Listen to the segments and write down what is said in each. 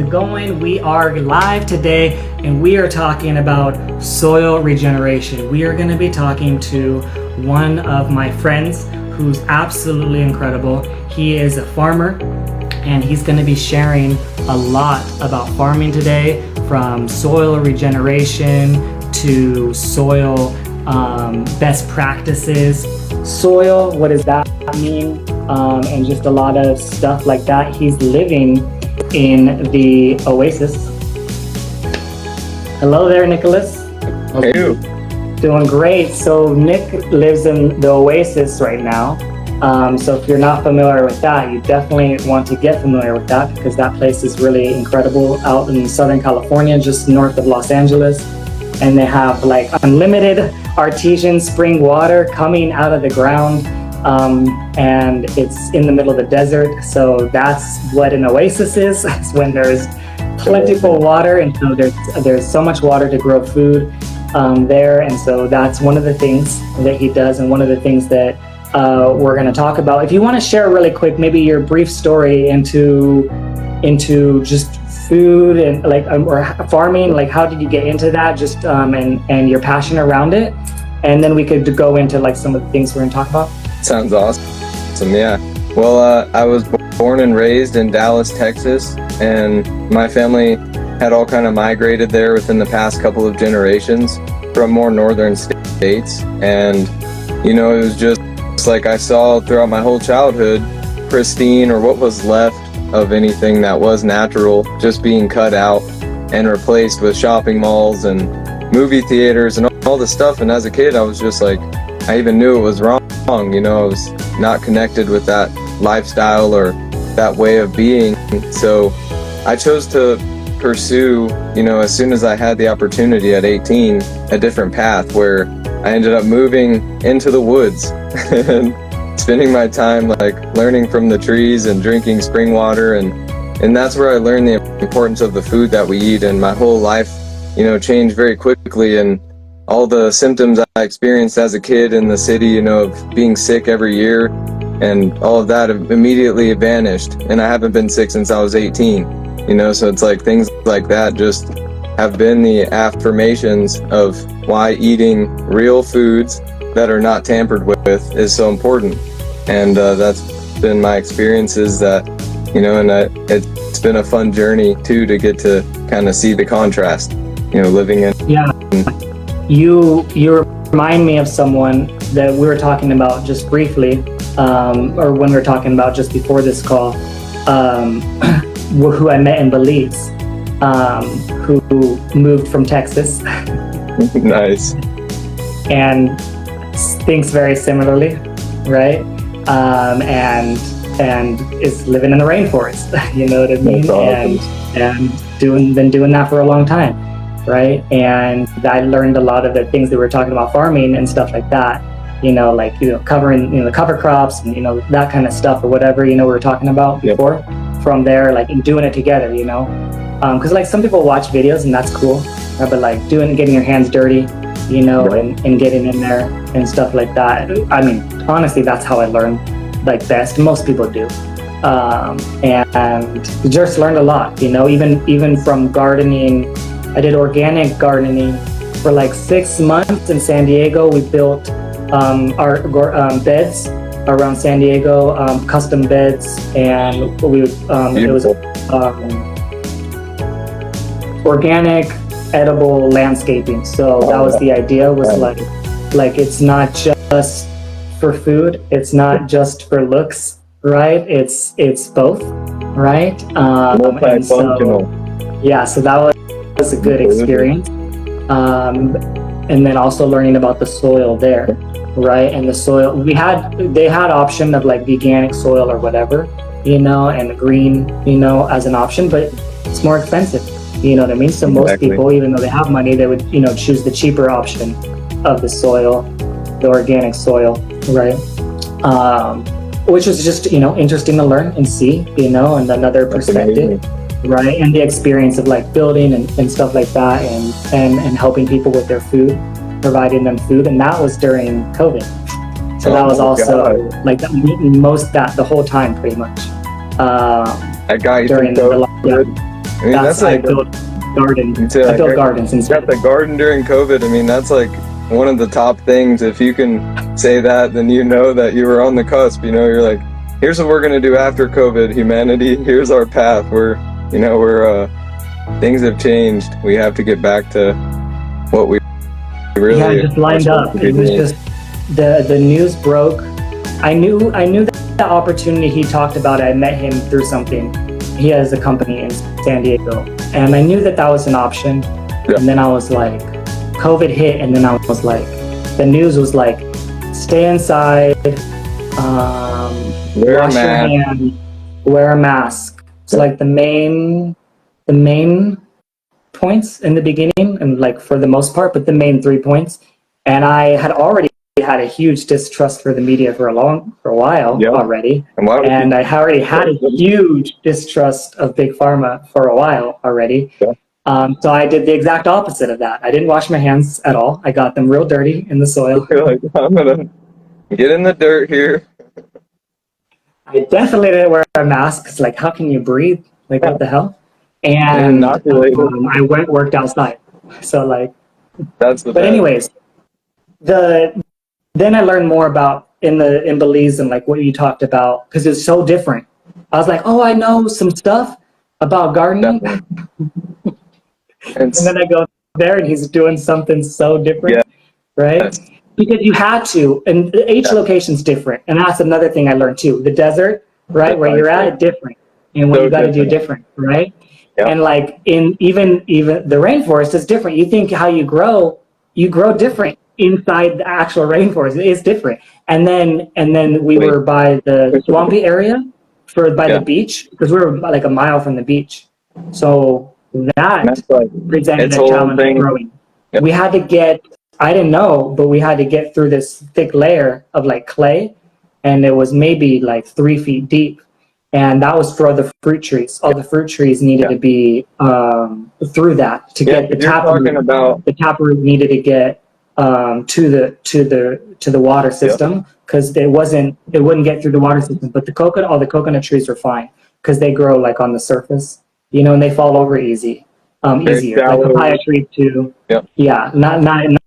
it going? We are live today and we are talking about soil regeneration. We are going to be talking to one of my friends who's absolutely incredible. He is a farmer and he's going to be sharing a lot about farming today, from soil regeneration to soil best practices. Soil, what does that mean? And just a lot of stuff like that. He's living in the oasis. Hello there, Nicholas. Hey. Doing great. So Nick lives in the oasis right now. So if you're not familiar with that, you definitely want to get familiar with that, because that place is really incredible out in Southern California, just north of Los Angeles. And they have like unlimited artesian spring water coming out of the ground. And it's in the middle of the desert. So that's what an oasis is. It's when there's plentiful water, and so there's so much water to grow food there. And so that's one of the things that he does, and one of the things that we're going to talk about. If you want to share really quick, maybe your brief story into just food and or farming, like how did you get into that, just and your passion around it, and then we could go into like some of the things we're going to talk about. Sounds awesome. Yeah. Well, I was born and raised in Dallas, Texas, and my family had all kind of migrated there within the past couple of generations from more northern states. And, you know, it was just like I saw throughout my whole childhood, pristine, or what was left of anything that was natural, just being cut out and replaced with shopping malls and movie theaters and all this stuff. And as a kid, I was just like, I even knew it was wrong. You know, I was not connected with that lifestyle or that way of being. So I chose to pursue, you know, as soon as I had the opportunity at 18, a different path, where I ended up moving into the woods and spending my time like learning from the trees and drinking spring water. And that's where I learned the importance of the food that we eat. And my whole life, you know, changed very quickly. And all the symptoms I experienced as a kid in the city, you know, of being sick every year and all of that have immediately vanished. And I haven't been sick since I was 18, you know, so it's like things like that just have been the affirmations of why eating real foods that are not tampered with is so important. And that's been my experiences that, you know, and it's been a fun journey too, to get to kind of see the contrast, you know, living in. Yeah. You remind me of someone that we were talking about just briefly, or when we were talking about just before this call, who I met in Belize, who moved from Texas. Nice. And thinks very similarly, right? And is living in the rainforest. You know what I mean? Awesome. And been doing that for a long time. Right. And I learned a lot of the things that we're talking about, farming and stuff like that, you know, like, you know, covering, you know, the cover crops and, you know, that kind of stuff or whatever, you know, we were talking about before. Yep. From there, like, and doing it together, you know, because like some people watch videos and that's cool, but like getting your hands dirty, you know, right. and getting in there and stuff like that. I mean, honestly, that's how I learn like best. Most people do. And just learned a lot, you know, even from gardening. I did organic gardening for like 6 months in San Diego. We built our beds around San Diego, custom beds, and it was organic, edible landscaping. So that was the idea, was like it's not just for food, it's not just for looks, right? It's both, right? And so, yeah, so that was a good experience. And then also learning about the soil there, right? And the soil, they had option of like veganic soil or whatever, you know, and green, you know, as an option, but it's more expensive, you know what I mean? So most people, even though they have money, they would, you know, choose the cheaper option of the soil, the organic soil, right? Which was just, you know, interesting to learn and see, you know, and another perspective. Right, and the experience of like building and stuff like that, and helping people with their food, providing them food, and that was during COVID. So that was also like the whole time pretty much. I got you during through the I mean, that's I like built gardens. Yeah, I built gardens got instead. the garden during COVID. I mean, that's like one of the top things. If you can say that, then you know that you were on the cusp. You know, you're like, here's what we're gonna do after COVID, humanity. Here's our path. We're things have changed. We have to get back to what we really Yeah, it just lined up. It was just the news broke. I knew that the opportunity he talked about. I met him through something. He has a company in San Diego, and I knew that was an option. Yeah. And then I was like, COVID hit, and then I was like, the news was like, stay inside, wash your hands, wear a mask. It's like the main points in the beginning, and like for the most part, but the main 3 points. And I had already had a huge distrust for the media for a while already, and I already had a huge distrust of big pharma for a while already. So I did the exact opposite of that. I didn't wash my hands at all. I got them real dirty in the soil. You're like, I'm gonna get in the dirt here. I definitely didn't wear a mask. It's like, how can you breathe? Like, what the hell? And I worked outside. So like, that's the. But anyways, then I learned more about in Belize and like what you talked about, because it's so different. I was like, oh, I know some stuff about gardening. And then I go there and he's doing something so different, right? Yes. Because you had to, and each location's different. And that's another thing I learned too. The desert, right, where you're at, different. And what you got to do different, right? Yep. And like even the rainforest is different. You think how you grow different inside the actual rainforest. It's different. And then we were by the swampy area by the beach, because we were like a mile from the beach. So that presented a challenge of growing. Yep. We had to get, I didn't know, but we had to get through this thick layer of like clay, and it was maybe like 3 feet deep. And that was for the fruit trees. All the fruit trees needed to be through that to get the taproot. The taproot needed to get to the water system, because it wouldn't get through the water system. But all the coconut trees were fine, because they grow like on the surface, and they fall over easier. Like papaya tree too. Yeah, not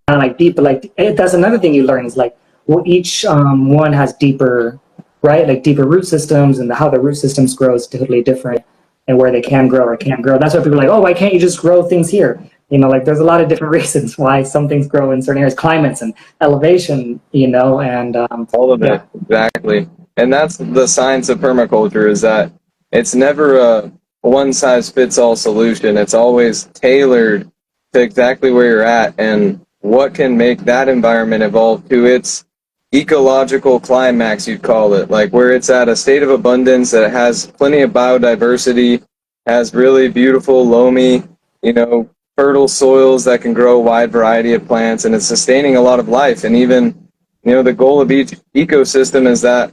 like deep, but like that's another thing you learn is like, well, each one has deeper. Right, like deeper root systems, and how the root systems grow is totally different, and where they can grow or can't grow. That's why people are like, oh, why can't you just grow things here? Like there's a lot of different reasons why some things grow in certain areas, climates and elevation, and all of it, exactly. And that's the science of permaculture, is that it's never a one-size-fits-all solution. It's always tailored to exactly where you're at and what can make that environment evolve to its ecological climax, you'd call it, like where it's at a state of abundance, that it has plenty of biodiversity, has really beautiful, loamy, fertile soils that can grow a wide variety of plants, and it's sustaining a lot of life. And even, the goal of each ecosystem is that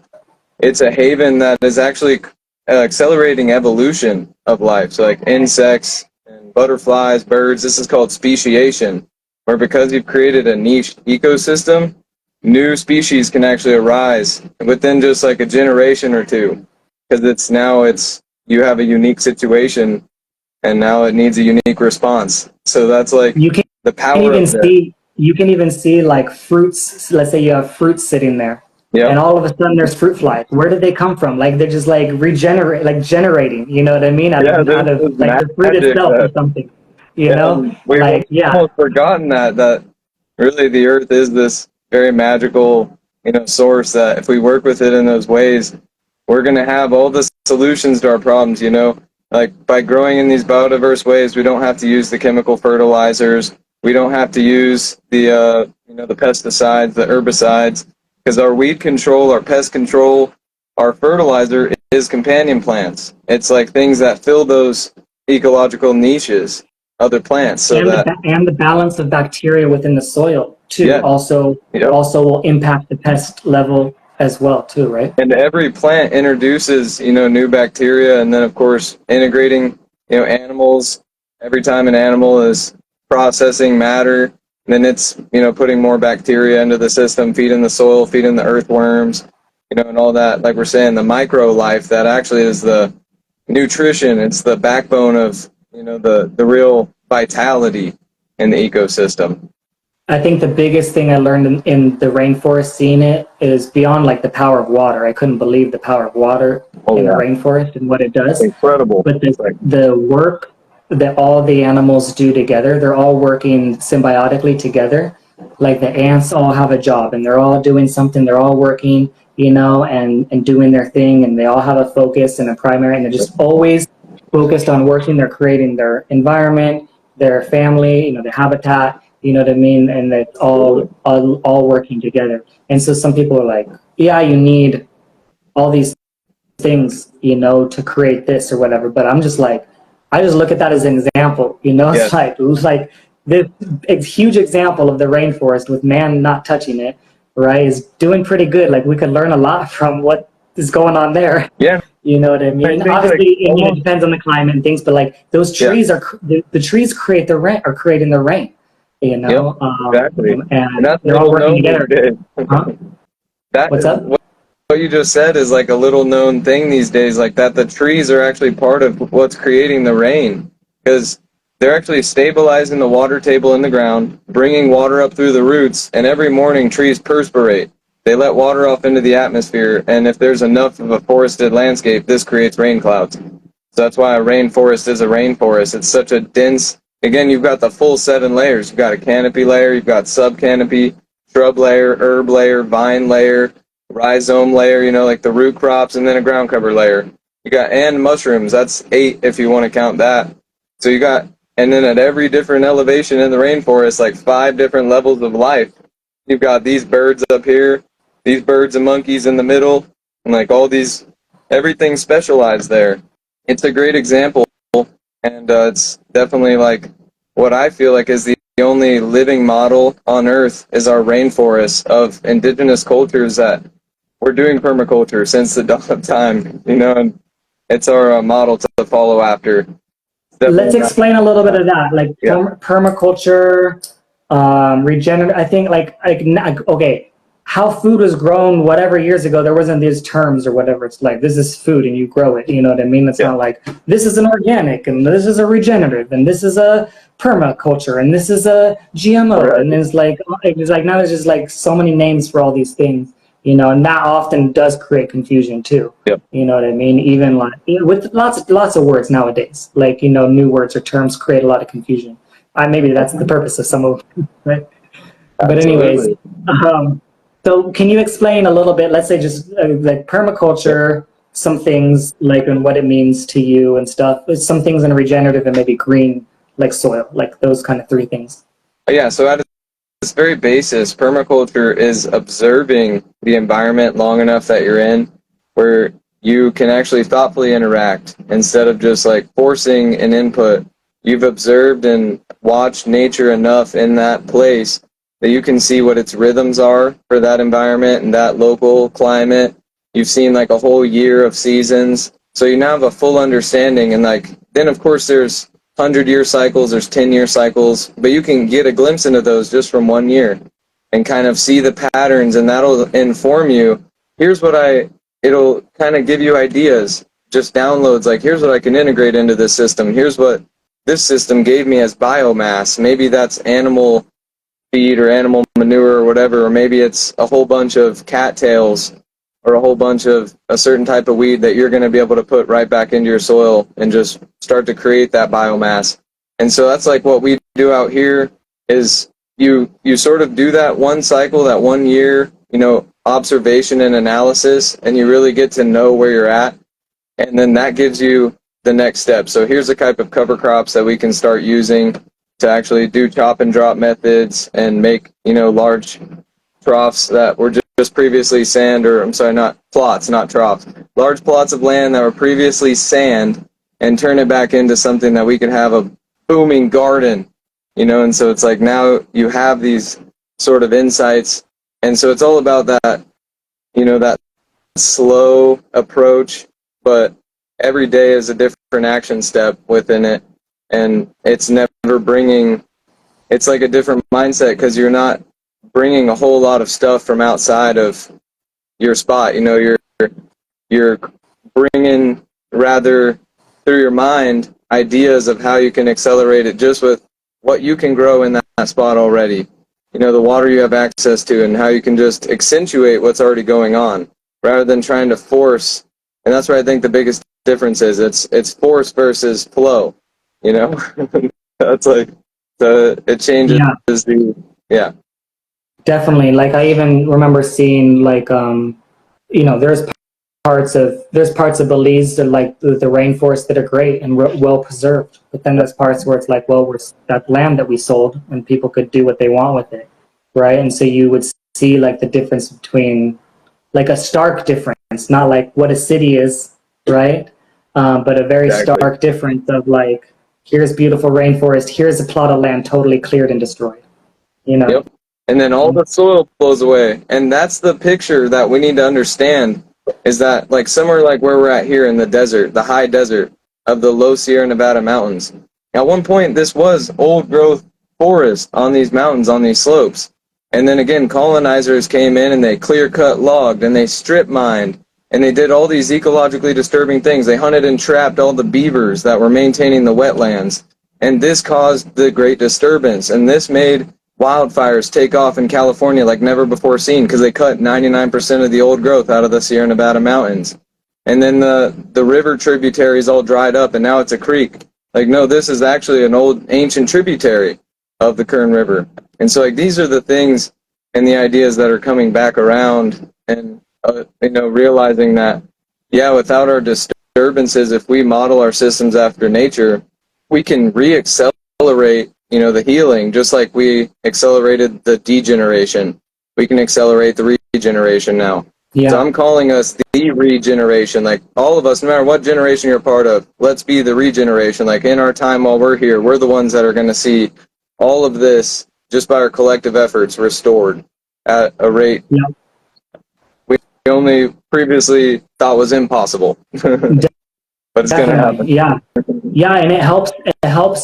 it's a haven that is actually accelerating evolution of life. So like insects and butterflies, birds, this is called speciation, where because you've created a niche ecosystem, new species can actually arise within just like a generation or two, because you have a unique situation, and now it needs a unique response. So that's like the power of that. You can even see like fruits. Let's say you have fruits sitting there, and all of a sudden there's fruit flies. Where did they come from? Like they're just like generating. You know what I mean? Out of like the fruit itself or something. We've almost forgotten that really the earth is this very magical, source, that if we work with it in those ways, we're going to have all the solutions to our problems, like by growing in these biodiverse ways. We don't have to use the chemical fertilizers. We don't have to use the pesticides, the herbicides, because our weed control, our pest control, our fertilizer is companion plants. It's like things that fill those ecological niches, other plants, and the balance of bacteria within the soil too. Also will impact the pest level as well too, right? And every plant introduces new bacteria, and then of course integrating animals. Every time an animal is processing matter, then it's putting more bacteria into the system, feeding the soil, feeding the earthworms, and all that. Like we're saying, the micro life that actually is the nutrition. It's the backbone of the real vitality in the ecosystem. I think the biggest thing I learned in the rainforest, seeing it, is beyond like the power of water. I couldn't believe the power of water Oh in the yeah, rainforest and what it does. incredible. But Like, the work that all the animals do together, they're all working symbiotically together. Like the ants all have a job and they're all doing something, they're all working, and doing their thing, and they all have a focus and a primary, and they're just always focused on working. They're creating their environment, their family, their habitat, you know what I mean? And it's all working together. And so some people are like, yeah, you need all these things, to create this or whatever. But I'm just like, I just look at that as an example, yes, it's like this huge example of the rainforest with man not touching it, right, is doing pretty good. Like we could learn a lot from what is going on there. yeah. You know what I I mean? think like Obviously, it almost, depends on the climate and things, but like those yeah, trees the trees create the rain, are creating the rain, yep, exactly. And and that's they're all little working known these together. days. Huh? That What's up? what you just said is like a little known thing these days, like that the trees are actually part of what's creating the rain, because they're actually stabilizing the water table in the ground, bringing water up through the roots, and every morning trees perspirate. They let water off into the atmosphere, and if there's enough of a forested landscape, this creates rain clouds. So that's why a rainforest is a rainforest. It's such a dense, again, you've got the full 7 layers. You've got a canopy layer, you've got subcanopy, shrub layer, herb layer, vine layer, rhizome layer, like the root crops, and then a ground cover layer. You got, and mushrooms, that's 8 if you want to count that. So you got, and then at every different elevation in the rainforest, like 5 different levels of life. You've got these birds up here, these birds and monkeys in the middle, and like all these, everything specialized there. It's a great example, and it's definitely like what I feel like is the only living model on Earth is our rainforests of indigenous cultures that we're doing permaculture since the dawn of time, and it's our model to follow after. Let's explain a little bit of that, like Yeah. permaculture, regenerative. I think okay, how food was grown whatever years ago. There wasn't these terms or whatever. It's like this is food and you grow it. You know what I mean? It's not like this is an organic and this is a regenerative and this is a permaculture and this is a GMO, right. And it's like now there's just like so many names for all these things. And that often does create confusion too. Yep. You know what I mean? Even like with lots of words nowadays, like new words or terms create a lot of confusion. Maybe that's the purpose of some of them, right? But anyways, so can you explain a little bit? Let's say just like permaculture, some things like and what it means to you and stuff. Some things in regenerative and maybe green, like soil, like those kind of 3 things. Yeah. So at its very basis, permaculture is observing the environment long enough that you're in, where you can actually thoughtfully interact instead of just like forcing an input. You've observed and watched nature enough in that place that you can see what its rhythms are for that environment and that local climate. You've seen like a whole year of seasons, so you now have a full understanding. And like then of course there's 100-year cycles, there's 10-year cycles, but you can get a glimpse into those just from 1 year and kind of see the patterns, and that'll inform you. It'll kind of give you ideas, just downloads, like here's what I can integrate into this system. Here's what this system gave me as biomass. Maybe that's animal feed or animal manure or whatever, or maybe it's a whole bunch of cattails or a whole bunch of a certain type of weed that you're going to be able to put right back into your soil and just start to create that biomass. And so that's like what we do out here is you sort of do that one cycle, that 1 year, observation and analysis, and you really get to know where you're at. And then that gives you the next step. So here's the type of cover crops that we can start using to actually do chop and drop methods and make, large troughs that were just previously sand, or I'm sorry, not plots, not troughs, large plots of land that were previously sand, and turn it back into something that we could have a booming garden, and so it's like now you have these sort of insights. And so it's all about that, that slow approach, but every day is a different action step within it. And it's never it's like a different mindset, because you're not bringing a whole lot of stuff from outside of your spot. You're bringing, rather through your mind, ideas of how you can accelerate it just with what you can grow in that spot already. You know, the water you have access to, and how you can just accentuate what's already going on rather than trying to force. And that's where I think the biggest difference is. It's force versus flow, you know? That's like, it changes yeah. Definitely. Like I even remember seeing like there's parts of Belize that like the rainforest that are great and well preserved, but then there's parts where it's like, well, we're that land that we sold and people could do what they want with it, right? And so you would see like the difference between like a stark difference, not like what a city is, right? But a very stark difference of like, here's beautiful rainforest, here's a plot of land totally cleared and destroyed, you know? Yep. And then all the soil blows away. And that's the picture that we need to understand, is that like somewhere like where we're at here in the desert, the high desert of the low Sierra Nevada mountains. At one point, this was old growth forest on these mountains, on these slopes. And then again, colonizers came in and they clear cut, logged, and they strip mined. And they did all these ecologically disturbing things. They hunted and trapped all the beavers that were maintaining the wetlands. And this caused the great disturbance. And this made wildfires take off in California like never before seen, because they cut 99% of the old growth out of the Sierra Nevada mountains. And then the river tributaries all dried up, and now it's a creek. Like, no, this is actually an old ancient tributary of the Kern River. And so like these are the things and the ideas that are coming back around, and realizing that, yeah, without our disturbances, if we model our systems after nature, we can re-accelerate the healing, just like we accelerated the degeneration. We can accelerate the regeneration now. Yeah. So I'm calling us the regeneration. Like all of us, no matter what generation you're part of, let's be the regeneration. Like in our time while we're here, we're the ones that are going to see all of this just by our collective efforts restored at a rate we only previously thought was impossible. But it's going to happen. Yeah, and it helps,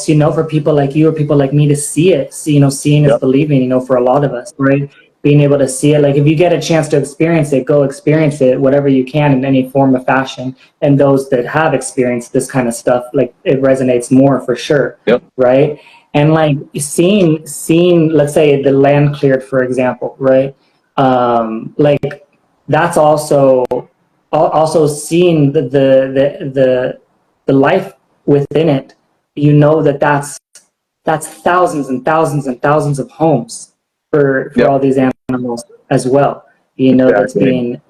for people like you or people like me to see it. Seeing is believing, for a lot of us, right? Being able to see it. Like if you get a chance to experience it, go experience it, whatever you can in any form of fashion. And those that have experienced this kind of stuff, like it resonates more for sure, right? And like seeing, let's say the land cleared, for example, right? Like that's also seeing the life within it. That's thousands and thousands and thousands of homes for all these animals as well. That's being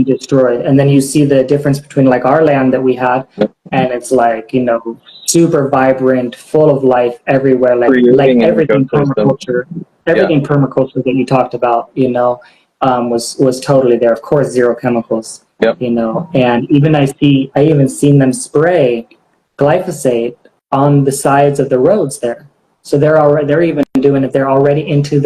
destroyed. And then you see the difference between like our land that we had, and it's like super vibrant, full of life everywhere, like everything permaculture, permaculture that you talked about, was totally there. Of course, zero chemicals. And even I even seen them spray glyphosate on the sides of the roads there. So they're even doing it. They're already into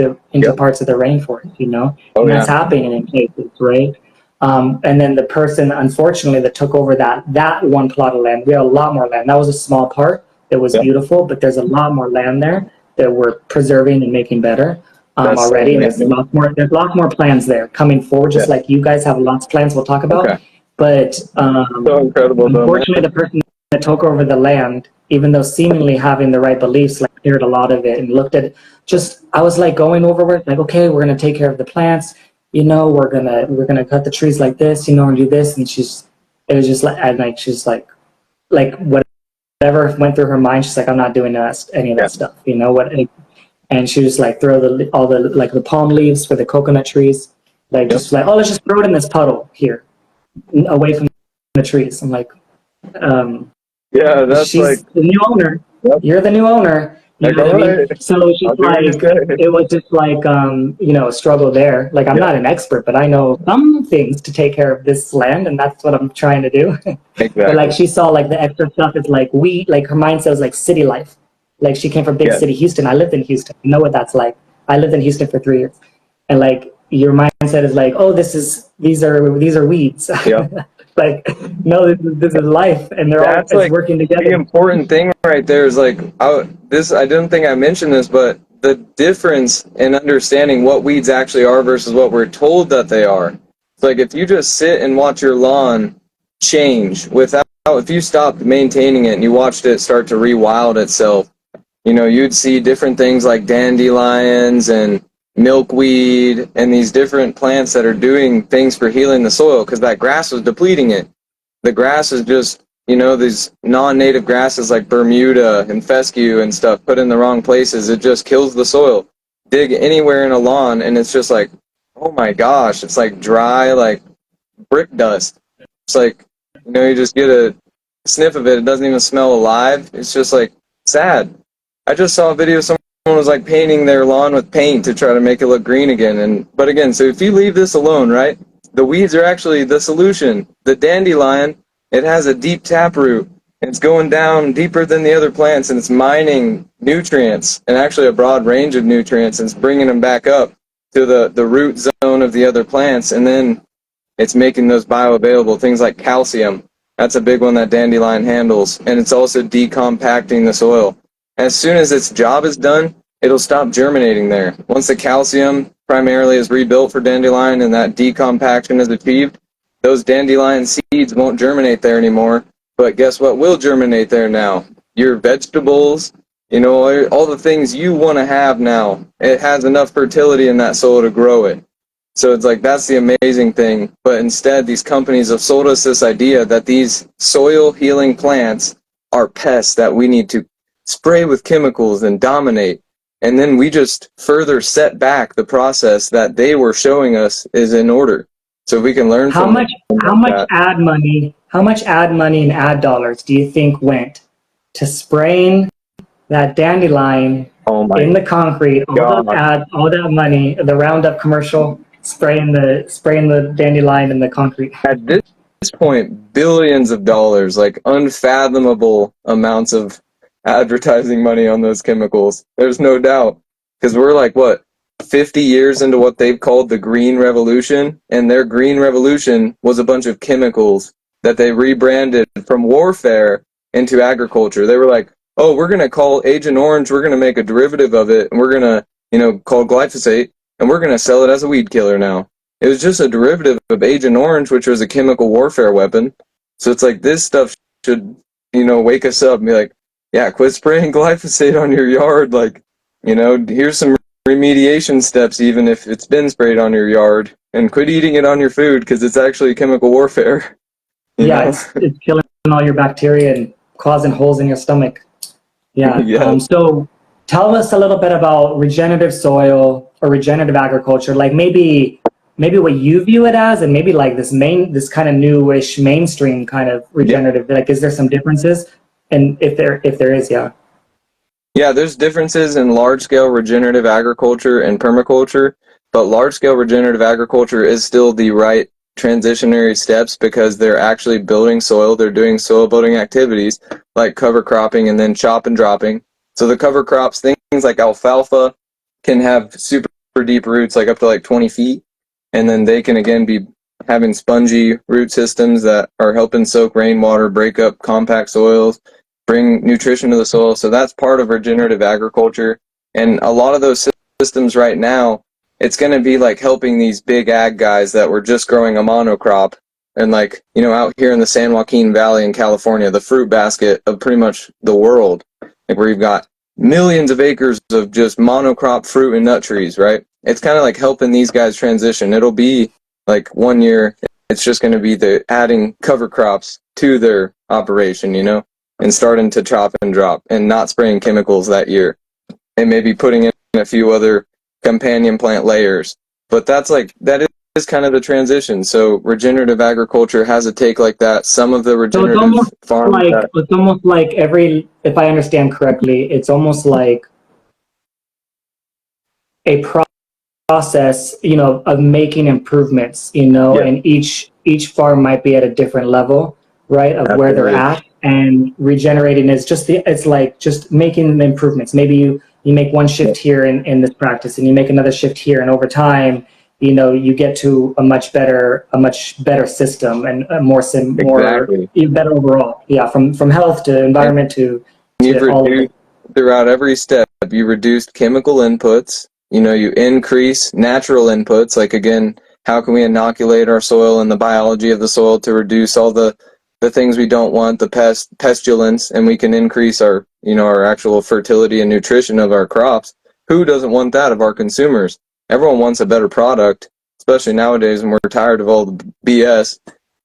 parts of the rainforest, and that's happening in cases, right? And then the person, unfortunately, that took over that one plot of land. We had a lot more land. That was a small part that was beautiful, but there's a lot more land there that we're preserving and making better. Already. There's lots more plans there coming forward, just like you guys have lots of plans we'll talk about. But so incredible, unfortunately, the person that took over the land, even though seemingly having the right beliefs, like cleared a lot of it and looked at it. I was like going over it, like, okay, we're gonna take care of the plants, we're gonna cut the trees like this, and do this. And it was just like, at night, she's like whatever went through her mind, she's like, I'm not doing any of that stuff, And she just like throw all the palm leaves for the coconut trees, just like, oh, let's just throw it in this puddle here, away from the trees. I'm like, that's she's like the new owner. You're the new owner. You know what I mean? So it was just like a struggle there. Like I'm not an expert, but I know some things to take care of this land, and that's what I'm trying to do. But like she saw like the extra stuff is like her mindset was like city life. Like she came from big city Houston. I lived in Houston. I know what that's like. I lived in Houston for 3 years, and like your mindset is like, oh, these are weeds. Like no, this is life, and they're all like working together. The important thing right there is like I don't think I mentioned this, but the difference in understanding what weeds actually are versus what we're told that they are. It's like if you just sit and watch your lawn change without if you stopped maintaining it and you watched it start to rewild itself, you'd see different things like dandelions and milkweed and these different plants that are doing things for healing the soil because that grass was depleting it. The grass is just, these non-native grasses like Bermuda and fescue and stuff put in the wrong places. It just kills the soil. Dig anywhere in a lawn and it's just like, oh my gosh, it's like dry, like brick dust. It's like, you just get a sniff of it. It doesn't even smell alive. It's just like sad. I just saw a video. Someone was like painting their lawn with paint to try to make it look green again. But again, so if you leave this alone, right, the weeds are actually the solution. The dandelion, it has a deep taproot. It's going down deeper than the other plants, and it's mining nutrients, and actually a broad range of nutrients, and it's bringing them back up to the root zone of the other plants, and then it's making those bioavailable things like calcium. That's a big one that dandelion handles, and it's also decompacting the soil. As soon as its job is done, it'll stop germinating there. Once the calcium primarily is rebuilt for dandelion and that decompaction is achieved, those dandelion seeds won't germinate there anymore. But guess what will germinate there now? Your vegetables, all the things you want to have now. It has enough fertility in that soil to grow it. So it's like, that's the amazing thing. But instead, these companies have sold us this idea that these soil healing plants are pests that we need to spray with chemicals and dominate. And then we just further set back the process that they were showing us is in order. So we can learn how much ad money and ad dollars do you think went to spraying that dandelion in the concrete, all that money, the Roundup commercial, spraying the dandelion in the concrete? At this point, billions of dollars, like unfathomable amounts of advertising money on those chemicals. There's no doubt. Because we're like, 50 years into what they've called the Green Revolution, and their Green Revolution was a bunch of chemicals that they rebranded from warfare into agriculture. They were like, oh, we're going to call Agent Orange, we're going to make a derivative of it, and we're going to, call glyphosate, and we're going to sell it as a weed killer now. It was just a derivative of Agent Orange, which was a chemical warfare weapon. So it's like, this stuff should, wake us up and be like, yeah, quit spraying glyphosate on your yard. Like, here's some remediation steps, even if it's been sprayed on your yard, and quit eating it on your food because it's actually chemical warfare. It's killing all your bacteria and causing holes in your stomach. Yeah. So tell us a little bit about regenerative soil or regenerative agriculture, like maybe what you view it as, and maybe like this kind of newish mainstream kind of regenerative. Like, is there some differences? And if there is, Yeah, there's differences in large-scale regenerative agriculture and permaculture, but large-scale regenerative agriculture is still the right transitionary steps because they're actually building soil. They're doing soil building activities like cover cropping and then chop and dropping. So the cover crops, things like alfalfa, can have super deep roots, like up to like 20 feet, and then they can again be having spongy root systems that are helping soak rainwater, break up compact soils, bring nutrition to the soil. So that's part of regenerative agriculture. And a lot of those systems right now, it's going to be like helping these big ag guys that were just growing a monocrop. And like, out here in the San Joaquin Valley in California, the fruit basket of pretty much the world, like where you've got millions of acres of just monocrop fruit and nut trees, right? It's kind of like helping these guys transition. It'll be like 1 year, it's just going to be the adding cover crops to their operation, and starting to chop and drop and not spraying chemicals that year, and maybe putting in a few other companion plant layers. But that is kind of the transition. So regenerative agriculture has a take like that. Some of the regenerative farms, it's almost like if I understand correctly, it's almost like a process, of making improvements, and each farm might be at a different level, right, of where they're at. And regenerating is it's like just making the improvements. Maybe you make one shift here in this practice, and you make another shift here, and over time, you get to a much better system and more better overall. Yeah, from health to environment to all of it. Throughout every step, you reduced chemical inputs. You increase natural inputs. Like again, how can we inoculate our soil and the biology of the soil to reduce all the the things we don't want, the pestilence, and we can increase our, our actual fertility and nutrition of our crops. Who doesn't want that of our consumers? Everyone wants a better product, especially nowadays when we're tired of all the BS.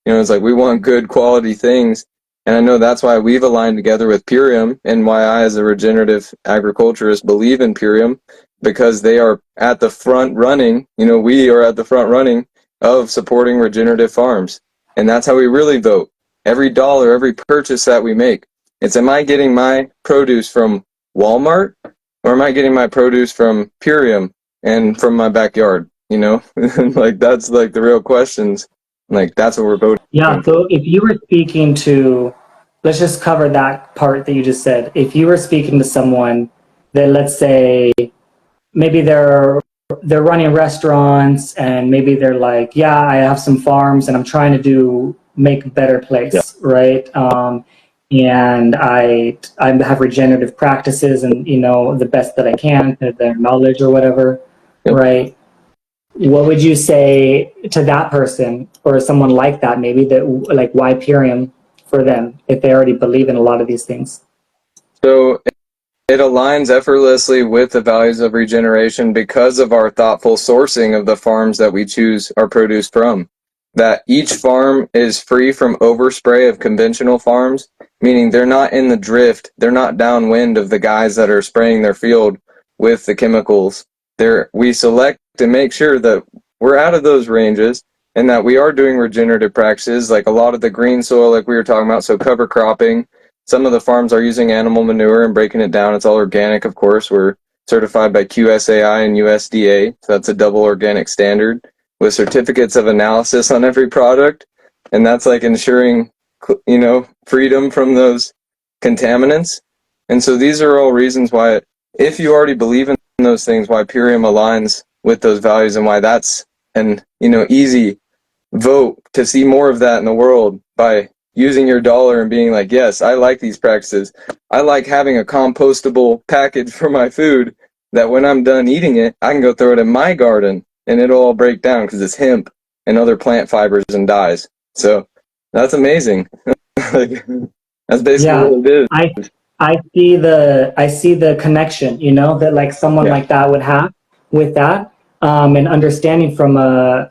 It's like we want good quality things. And I know that's why we've aligned together with Purium, and why I, as a regenerative agriculturist, believe in Purium, because they are at the front running, we are at the front running of supporting regenerative farms. And that's how we really vote. Every dollar, every purchase that we make, it's, am I getting my produce from Walmart, or am I getting my produce from Purium and from my backyard? Like, that's like the real questions. Like, that's what we're voting. Yeah, so if you were speaking to, let's just cover that part that you just said. If you were speaking to someone that, let's say, maybe they're running restaurants, and maybe they're like, yeah, I have some farms and I'm trying to make a better place, right? And I have regenerative practices, and the best that I can to their knowledge or whatever, right? What would you say to that person, or someone like that, maybe, that, like, why Purium for them if they already believe in a lot of these things? So it aligns effortlessly with the values of regeneration because of our thoughtful sourcing of the farms that we choose our produce from. That each farm is free from overspray of conventional farms, meaning they're not in the drift, they're not downwind of the guys that are spraying their field with the chemicals. We select to make sure that we're out of those ranges, and that we are doing regenerative practices, like a lot of the green soil, like we were talking about, so cover cropping. Some of the farms are using animal manure and breaking it down. It's all organic, of course. We're certified by QSAI and USDA, so that's a double organic standard, with certificates of analysis on every product. And that's like ensuring, freedom from those contaminants. And so these are all reasons why, if you already believe in those things, why Purium aligns with those values, and why that's an, easy vote to see more of that in the world, by using your dollar and being like, yes, I like these practices. I like having a compostable package for my food that when I'm done eating it, I can go throw it in my garden and it'll all break down because it's hemp and other plant fibers and dyes. So that's amazing. Like, that's basically what it is. I see the connection, that, like, someone like that would have with that, and understanding from the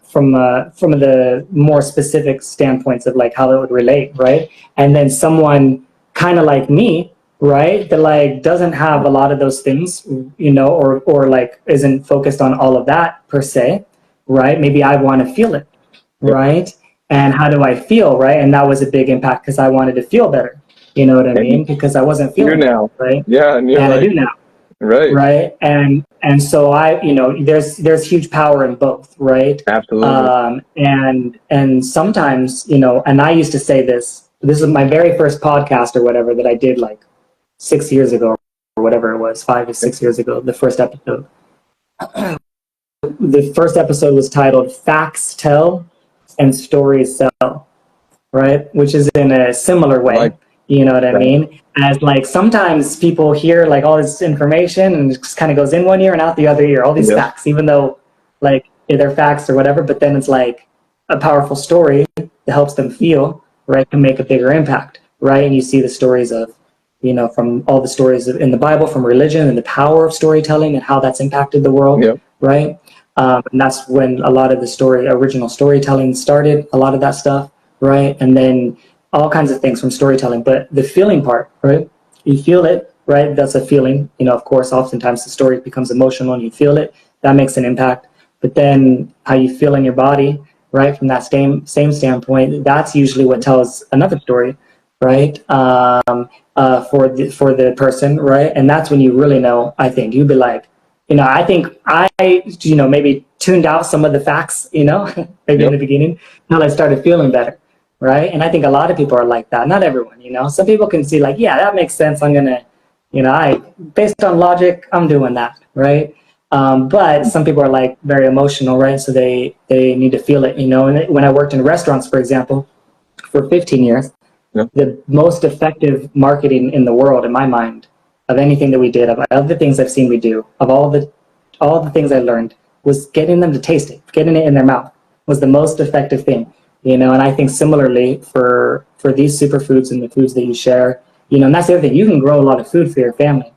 more specific standpoints of, like, how it would relate, right? And then someone kind of like me, right, that, like, doesn't have a lot of those things, or like isn't focused on all of that per se, right? Maybe I want to feel it, right? And how do I feel, right? And that was a big impact because I wanted to feel better. You know what I mean? Because I wasn't feeling it, right? Yeah, and I do now. Right. And so there's huge power in both, right? Absolutely. And sometimes, and I used to say this is my very first podcast or whatever that I did, like, 6 years ago or whatever it was, 5 to 6 years ago, the first episode. The first episode was titled Facts Tell and Stories Sell, right? Which is in a similar way. You know what I mean? As, like, sometimes people hear, like, all this information and it just kind of goes in one ear and out the other ear, all these facts, even though, like, they're facts or whatever, but then it's like a powerful story that helps them feel, right, can make a bigger impact, right? And you see the stories of, from all the stories in the Bible, from religion, and the power of storytelling and how that's impacted the world, right? And that's when a lot of the original storytelling started, a lot of that stuff, right? And then all kinds of things from storytelling, but the feeling part, right? You feel it, right? That's a feeling. Of course, oftentimes the story becomes emotional and you feel it. That makes an impact. But then how you feel in your body, right? From that same standpoint, that's usually what tells another story, right? For the person, right? And that's when you really know, I think. You'd be like, I think I, maybe tuned out some of the facts, maybe in the beginning, until I started feeling better. Right. And I think a lot of people are like that. Not everyone, some people can see, like, yeah, that makes sense. I'm going to, based on logic, I'm doing that. Right. But some people are, like, very emotional. Right. So they need to feel it, and when I worked in restaurants, for example, for 15 years, the most effective marketing in the world, in my mind, of anything that we did, of the things I've seen we do, of all the things I learned, was getting them to taste it, getting it in their mouth was the most effective thing. And I think similarly for for these superfoods and the foods that you share, and that's the other thing, you can grow a lot of food for your family,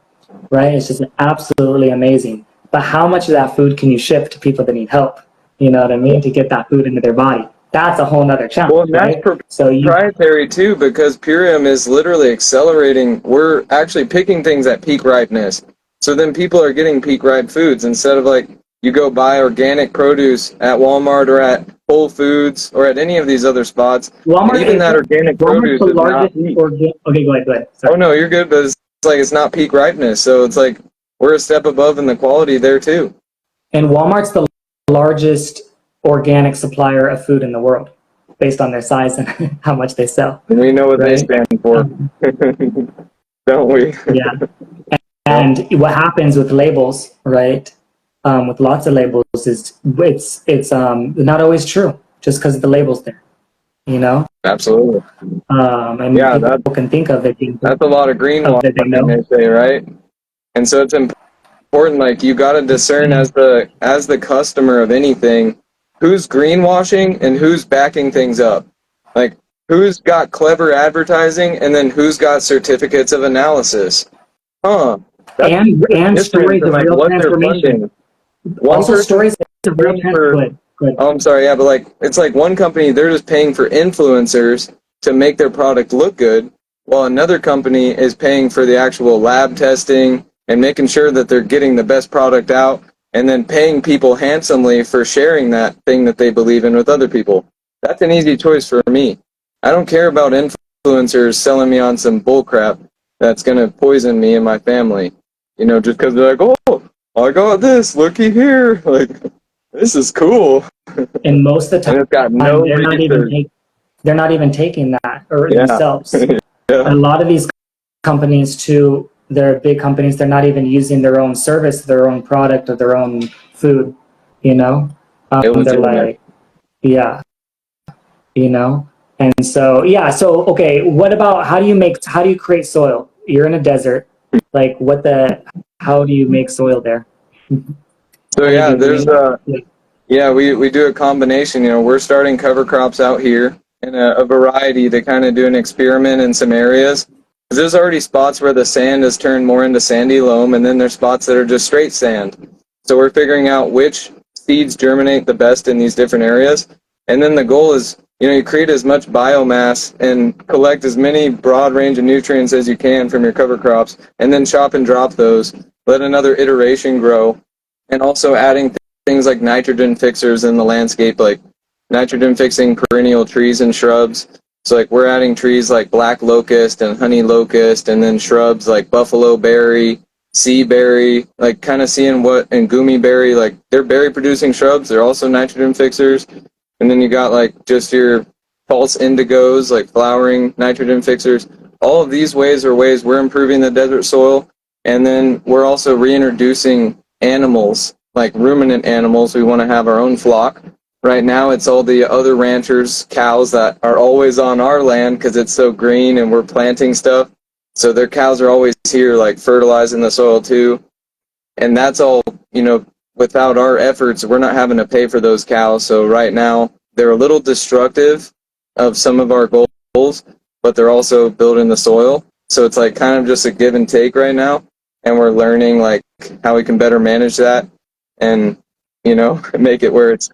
right? It's just absolutely amazing. But how much of that food can you ship to people that need help? You know what I mean? To get that food into their body. That's a whole nother challenge. Well, and that's right? proprietary too, because Purium is literally accelerating. We're actually picking things at peak ripeness. So then people are getting peak ripe foods instead of like you go buy organic produce at Walmart or at Whole Foods or at any of these other spots. Walmart, and even that organic produce the is largest not peak. Okay, go ahead. Sorry. Oh no, you're good, but it's like it's not peak ripeness. So it's like we're a step above in the quality there too. And Walmart's the largest organic supplier of food in the world, based on their size and how much they sell. And we know what they stand for, don't we? Yeah. And what happens with labels, right? With lots of labels, is it's not always true just because the label's there. Absolutely. And people can think of it. That's a lot of greenwashing, they say, right? And so it's important, like you got to discern as the customer of anything, who's greenwashing and who's backing things up. Like who's got clever advertising and then who's got certificates of analysis. And stories of real transformation. Also stories of real transformation. Oh, I'm sorry, but like it's like one company, they're just paying for influencers to make their product look good, while another company is paying for the actual lab testing and making sure that they're getting the best product out, and then paying people handsomely for sharing that thing that they believe in with other people. That's an easy choice for me. I don't care about influencers selling me on some bullcrap that's going to poison me and my family. Just because they're like, oh, I got this, looky here. Like, this is cool. And most of the time, it's got no they're not even taking that themselves. A lot of these companies, too, they're big companies, they're not even using their own service, their own product, or their own food, they're like, and so, okay, what about, how do you create soil? You're in a desert, like how do you make soil there? So we do a combination, we're starting cover crops out here and a variety to kind of do an experiment in some areas. There's already spots where the sand has turned more into sandy loam, and then there's spots that are just straight sand. So we're figuring out which seeds germinate the best in these different areas. And then the goal is, you create as much biomass and collect as many broad range of nutrients as you can from your cover crops, and then chop and drop those, let another iteration grow, and also adding things like nitrogen fixers in the landscape, like nitrogen fixing perennial trees and shrubs. So like we're adding trees like black locust and honey locust, and then shrubs like buffalo berry, sea berry, like kind of seeing and gummy berry, like they're berry producing shrubs. They're also nitrogen fixers. And then you got like just your false indigos, like flowering nitrogen fixers. All of these ways are ways we're improving the desert soil. And then we're also reintroducing animals, like ruminant animals. We want to have our own flock. Right now, it's all the other ranchers' cows that are always on our land because it's so green and we're planting stuff. So their cows are always here, like fertilizing the soil too. And that's all, without our efforts, we're not having to pay for those cows. So right now, they're a little destructive of some of our goals, but they're also building the soil. So it's like kind of just a give and take right now. And we're learning like how we can better manage that and, make it where it's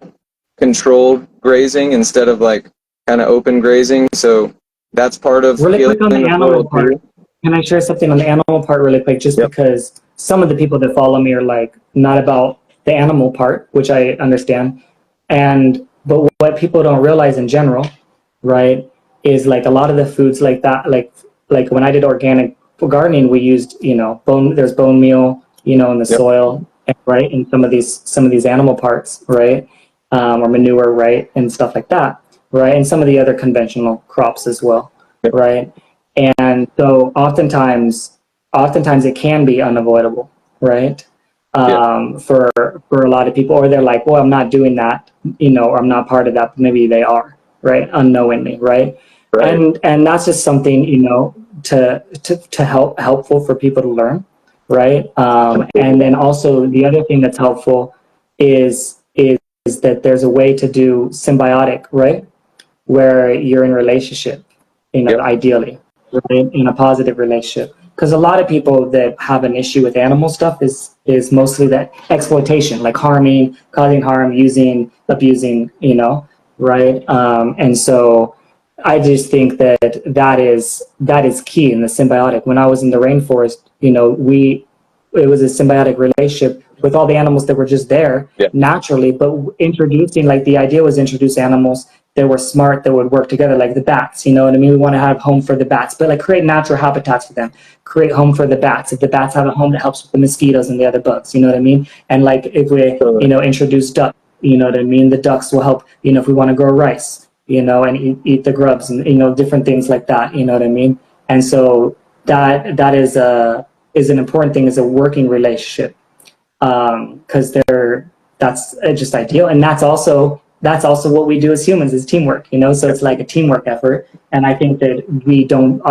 controlled grazing instead of like kind of open grazing. So that's part of really quick on the animal part. Can I share something on the animal part really quick? Just because some of the people that follow me are like not about the animal part, which I understand. But what people don't realize in general, right, is like a lot of the foods like that, like when I did organic gardening, we used, there's bone meal, in the soil, right, and some of these animal parts, right, or manure, right, and stuff like that, right, and some of the other conventional crops as well, right, and so oftentimes it can be unavoidable, right, for a lot of people, or they're like, well, I'm not doing that, or I'm not part of that, but maybe they are, right, unknowingly, right, and that's just something, to helpful for people to learn, right, and then also the other thing that's helpful is that there's a way to do symbiotic, right, where you're in relationship, you know, ideally, right, in a positive relationship. Because a lot of people that have an issue with animal stuff is mostly that exploitation, like harming, causing harm, using, abusing, you know, right? And so I just think that that is key in the symbiotic. When I was in the rainforest, you know, it was a symbiotic relationship with all the animals that were just there naturally, but introducing, like, the idea was introduce animals that were smart, that would work together, like the bats, you know what I mean? We want to have home for the bats, but like create natural habitats for them, create home for the bats. If the bats have a home, that helps with the mosquitoes and the other bugs, you know what I mean? And like if we, you know, introduce ducks, you know what I mean? The ducks will help, you know, if we want to grow rice, you know, and eat the grubs and, you know, different things like that, you know what I mean? And so that is an important thing, is a working relationship, because that's just ideal, and that's also what we do as humans, is teamwork, you know. So it's like a teamwork effort, and I think that we don't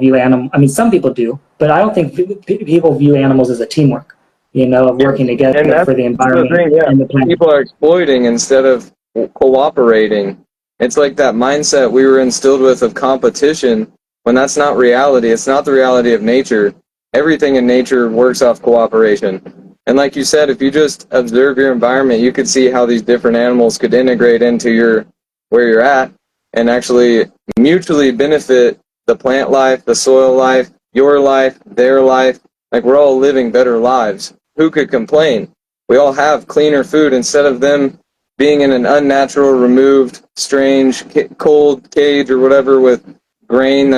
view animal. I mean, some people do, but I don't think people view animals as a teamwork, you know, of working together for the environment the thing, and the planet. People are exploiting instead of cooperating. It's like that mindset we were instilled with of competition, when that's not reality. It's not the reality of nature. Everything in nature works off cooperation. And like you said, if you just observe your environment, you could see how these different animals could integrate into where you're at, and actually mutually benefit the plant life, the soil life, your life, their life. Like, we're all living better lives. Who could complain? We all have cleaner food instead of them being in an unnatural, removed, strange, cold cage or whatever with grain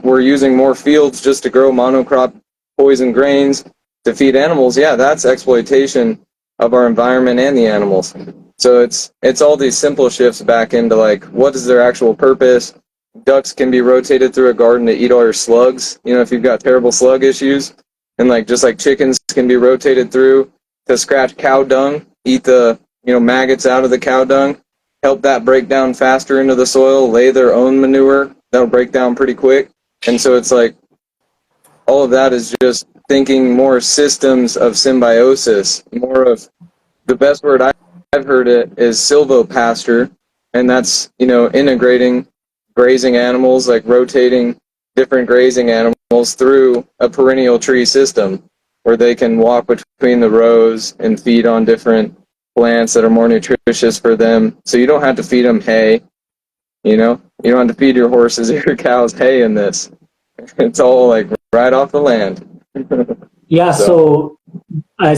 we're using more fields just to grow monocrop poison grains to feed animals. Yeah, that's exploitation of our environment and the animals. So it's all these simple shifts back into, like, what is their actual purpose? Ducks can be rotated through a garden to eat all your slugs, you know, if you've got terrible slug issues. And like, just like chickens can be rotated through to scratch cow dung, eat the, you know, maggots out of the cow dung, help that break down faster into the soil, lay their own manure, that'll break down pretty quick. And so it's like, all of that is just thinking more systems of symbiosis, more of, the best word I've heard it is silvopasture, and that's, you know, integrating grazing animals, like rotating different grazing animals through a perennial tree system where they can walk between the rows and feed on different plants that are more nutritious for them. So you don't have to feed them hay, you know, you don't have to feed your horses or your cows hay in this. It's all like right off the land. Yeah, so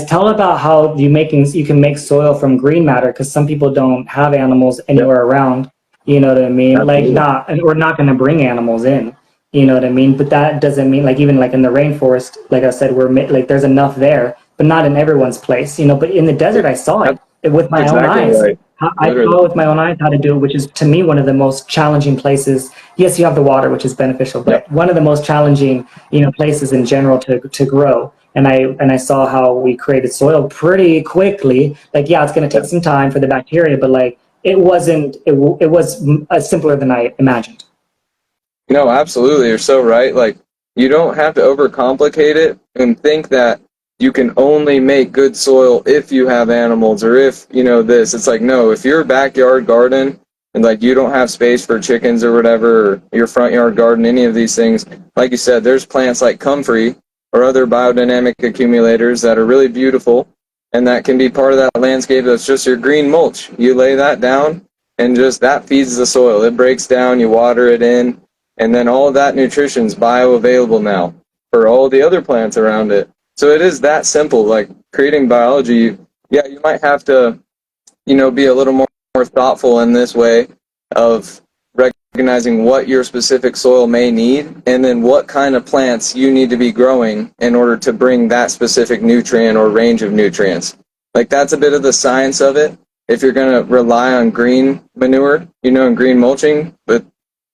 tell about how you can make soil from green matter, because some people don't have animals anywhere around. You know what I mean? Absolutely. Like, we're not going to bring animals in. You know what I mean? But that doesn't mean, like, even like in the rainforest, like I said, like there's enough there, but not in everyone's place. You know, but in the desert, I saw it with my own eyes. Right. I saw with my own eyes how to do it, which is, to me, one of the most challenging places. Yes, you have the water, which is beneficial, but one of the most challenging, you know, places in general to grow. And I saw how we created soil pretty quickly. Like, yeah, it's going to take some time for the bacteria, but like, it was simpler than I imagined. No, absolutely. You're so right. Like, you don't have to overcomplicate it and think that you can only make good soil if you have animals or if, you know, this. It's like, no, if your backyard garden and like you don't have space for chickens or whatever, or your front yard garden, any of these things, like you said, there's plants like comfrey or other biodynamic accumulators that are really beautiful, and that can be part of that landscape. That's just your green mulch. You lay that down and just that feeds the soil. It breaks down, you water it in, and then all of that nutrition is bioavailable now for all the other plants around it. So it is that simple. Like, creating biology, yeah, you might have to, you know, be a little more thoughtful in this way of recognizing what your specific soil may need, and then what kind of plants you need to be growing in order to bring that specific nutrient or range of nutrients. Like, that's a bit of the science of it. If you're going to rely on green manure, you know, and green mulching, but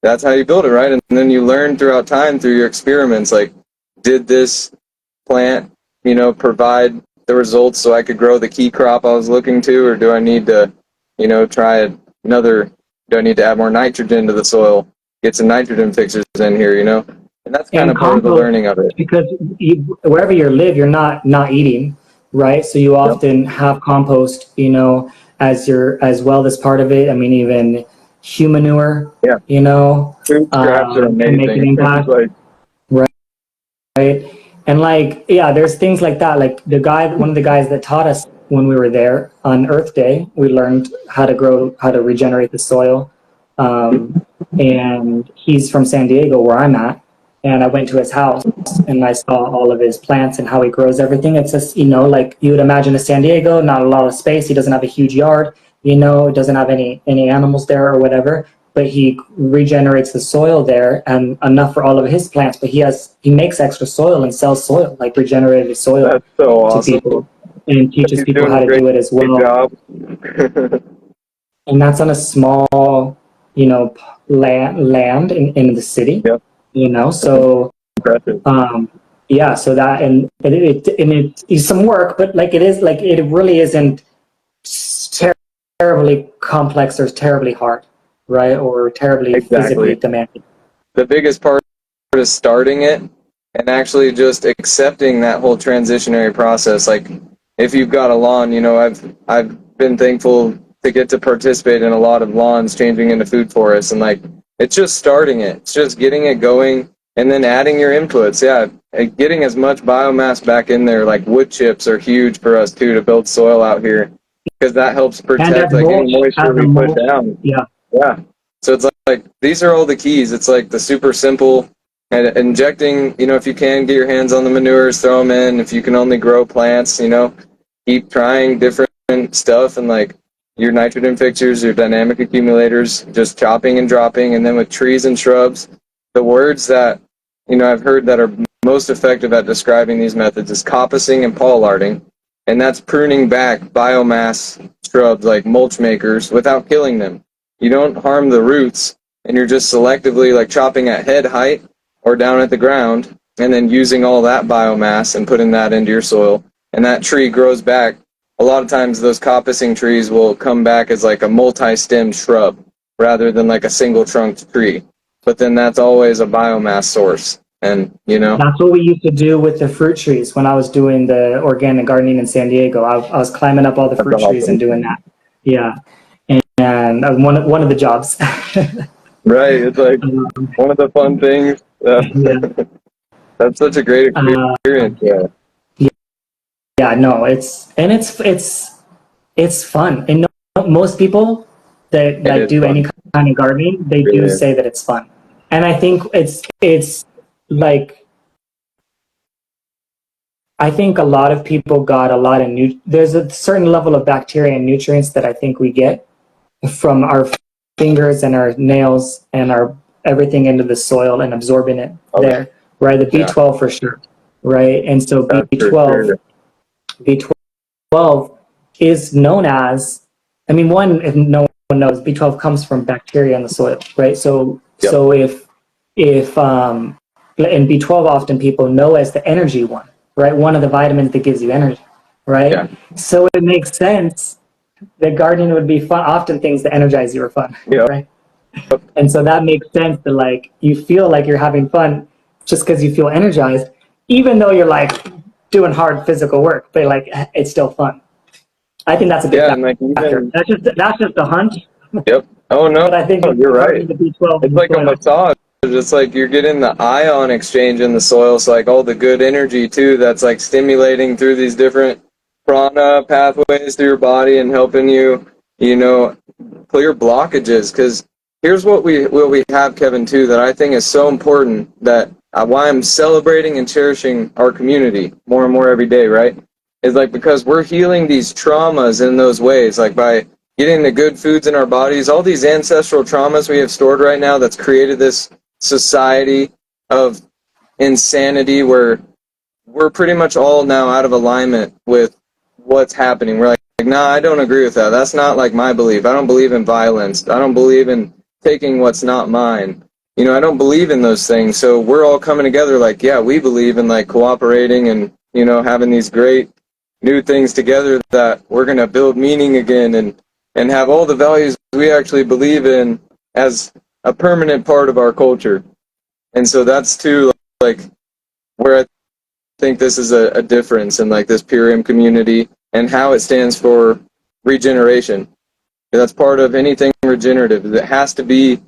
that's how you build it, right? And then you learn throughout time through your experiments, like, did this plant, you know, provide the results so I could grow the key crop I was looking to, or do I need to, you know, try another, do I need to add more nitrogen to the soil, get some nitrogen fixers in here, you know? And that's kind of part of the learning of it. Because wherever you live, you're not eating, right? So you often have compost, you know, as well as part of it. I mean, even humanure, Yeah. you know, Food scraps are can make an amazing. impact. Like, Right. And like, yeah, there's things like that. Like one of the guys that taught us when we were there on Earth Day, we learned how to regenerate the soil. And he's from San Diego, where I'm at. And I went to his house and I saw all of his plants and how he grows everything. It's just, like you would imagine a San Diego, not a lot of space. He doesn't have a huge yard, doesn't have any animals there or whatever, but he regenerates the soil there and enough for all of his plants. But he makes extra soil and sells soil, like regenerated soil, that's so to awesome. people and teaches He's people doing how a to great do it as well. job. And that's on a small, land in the city, Yep. So Impressive. yeah, so that it is some work, but like it really isn't terribly complex or terribly hard, right? Or terribly physically Exactly. demanding. The biggest part is starting it and actually just accepting that whole transitionary process. Like, if you've got a lawn, I've been thankful to get to participate in a lot of lawns changing into food forests, and like, it's just starting it. It's just getting it going and then adding your inputs. Yeah, and getting as much biomass back in there. Like, wood chips are huge for us too to build soil out here, because that helps And protect as like any mulch, moisture as a we put mulch, down. yeah. Yeah. So it's like these are all the keys. It's like the super simple and injecting, if you can get your hands on the manures, throw them in. If you can only grow plants, keep trying different stuff, and like your nitrogen fixers, your dynamic accumulators, just chopping and dropping. And then with trees and shrubs, the words that, I've heard that are most effective at describing these methods is coppicing and pollarding. And that's pruning back biomass shrubs like mulch makers without killing them. You don't harm the roots, and you're just selectively like chopping at head height or down at the ground, and then using all that biomass and putting that into your soil. And that tree grows back. A lot of times those coppicing trees will come back as like a multi-stemmed shrub rather than like a single-trunked tree. But then that's always a biomass source. And, That's what we used to do with the fruit trees when I was doing the organic gardening in San Diego. I was climbing up all the that's fruit trees and awesome. doing that. Yeah. And one of the jobs. Right. It's like one of the fun things. Yeah. That's such a great experience. Yeah. Yeah, no, it's fun. And no, most people that It like is do any fun. kind of gardening, they It do really is. say that it's fun. And I think it's like I think a lot of people got a lot of there's a certain level of bacteria and nutrients that I think we get from our fingers and our nails and our everything into the soil and absorbing it there, right? The Yeah. B12 for sure, right? And so That's for B12 sure. B12 is known as, I mean, one, if no one knows, B12 comes from bacteria in the soil, right? So, Yep. so and B12 often people know as the energy one, right? One of the vitamins that gives you energy, right? Yeah. So it makes sense that gardening would be fun. Often things that energize you are fun, Yep. right? And so that makes sense that like you feel like you're having fun just because you feel energized, even though you're like doing hard physical work, but like it's still fun. I think that's a big Yeah, and like factor. even That's just a hunch, yep. Oh no, but I think it's you're probably right. the B12 in It's the like a soil. massage. It's like you're getting the ion exchange in the soil. So like all the good energy too, that's like stimulating through these different prana pathways through your body and helping you, clear blockages. Because here's what we have, Kevin, too, that I think is so important, that why I'm celebrating and cherishing our community more and more every day, right? Is like because we're healing these traumas in those ways, like by getting the good foods in our bodies, all these ancestral traumas we have stored right now that's created this society of insanity where we're pretty much all now out of alignment with what's happening. We're like, nah, I don't agree with that. That's not like my belief. I don't believe in violence. I don't believe in taking what's not mine. I don't believe in those things. So we're all coming together like, yeah, we believe in like cooperating and, having these great new things together, that we're going to build meaning again and have all the values we actually believe in as a permanent part of our culture. And so that's too like where I think this is a difference in like this Purium community and how it stands for regeneration. That's part of anything regenerative. It has to be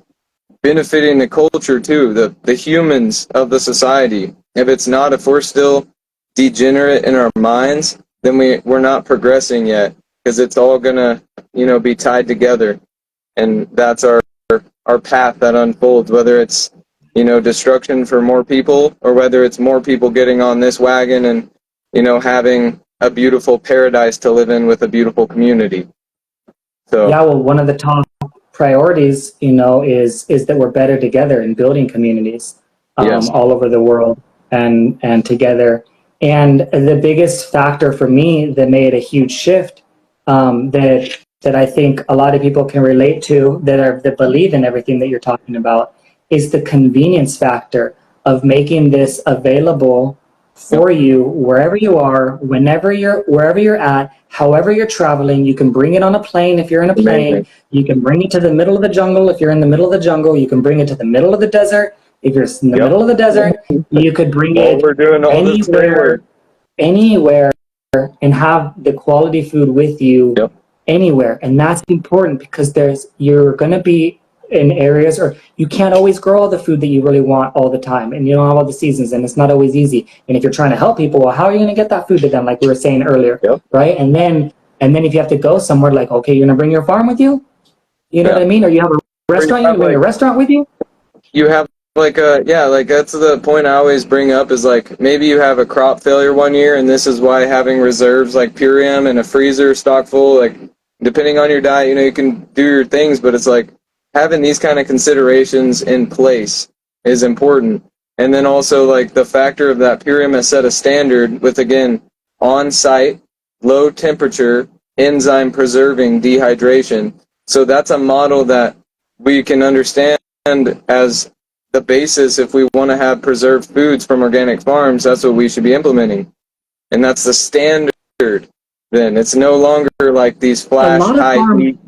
benefiting the culture too, the humans of the society. If we're still degenerate in our minds, then we're not progressing yet, because it's all gonna, be tied together. And that's our path that unfolds, whether it's, destruction for more people, or whether it's more people getting on this wagon and, having a beautiful paradise to live in with a beautiful community. So Yeah, well, one of the top priorities, is that we're better together in building communities yes, all over the world and together. And the biggest factor for me that made a huge shift, that I think a lot of people can relate to, that believe in everything that you're talking about, is the convenience factor of making this available for you wherever you are, wherever you're at, however you're traveling. You can bring it on a plane if you're in a plane. amazing. You can bring it to the middle of the jungle if you're in the middle of the jungle. You can bring it to the middle of the desert if you're in the Yep. middle of the desert. You could bring Well, it we're doing all this great work. anywhere, and have the quality food with you. Yep. Anywhere. And that's important, because you're going to be in areas, or you can't always grow all the food that you really want all the time, and you don't have all the seasons, and it's not always easy. And if you're trying to help people, well, how are you going to get that food to them, like we were saying earlier? Yep. Right? And then if you have to go somewhere, like, okay, you're going to bring your farm with you, you know what I mean? Or you have a restaurant, you can bring a restaurant with you. You have like that's the point I always bring up, is like, maybe you have a crop failure one year, and this is why having reserves like Purium and a freezer stock full, like, depending on your diet, you can do your things, but it's like having these kind of considerations in place is important. And then also, like, the factor of that Purium has set a standard with, again, on-site, low temperature, enzyme preserving dehydration. So that's a model that we can understand as the basis. If we want to have preserved foods from organic farms, that's what we should be implementing. And that's the standard. Then it's no longer like these flash high heat.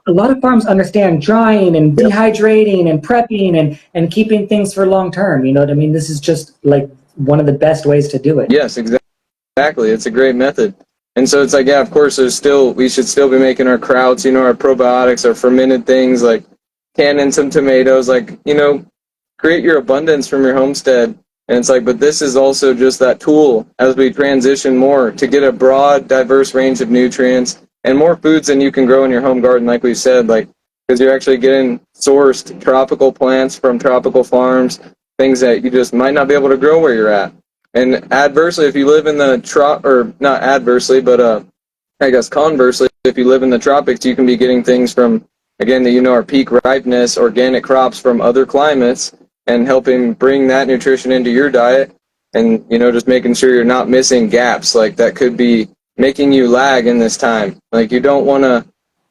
A lot of farms understand drying and dehydrating and prepping and keeping things for long term. You know what I mean? This is just like one of the best ways to do it. Yes, exactly. It's a great method. And so it's like, yeah, of course, we should still be making our krauts, our probiotics, our fermented things, like canning some tomatoes, like, create your abundance from your homestead. And it's like, but this is also just that tool as we transition more to get a broad, diverse range of nutrients and more foods than you can grow in your home garden, like we said, like, because you're actually getting sourced tropical plants from tropical farms, things that you just might not be able to grow where you're at. And adversely, if you live in the or not adversely, but I guess conversely, if you live in the tropics, you can be getting things from, again, that are peak ripeness, organic crops from other climates, and helping bring that nutrition into your diet, and just making sure you're not missing gaps like that could be making you lag in this time. Like, you don't want to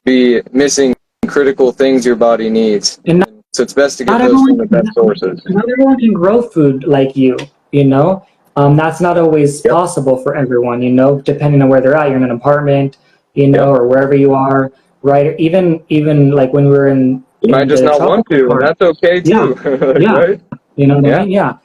be missing critical things your body needs. And so it's best to get those from the best sources. Not everyone can grow food like you. That's not always possible for everyone, depending on where they're at. You're in an apartment, or wherever you are, right? Even like when we're in you might just not want to, and that's okay too. Right? You know what I mean? Yeah.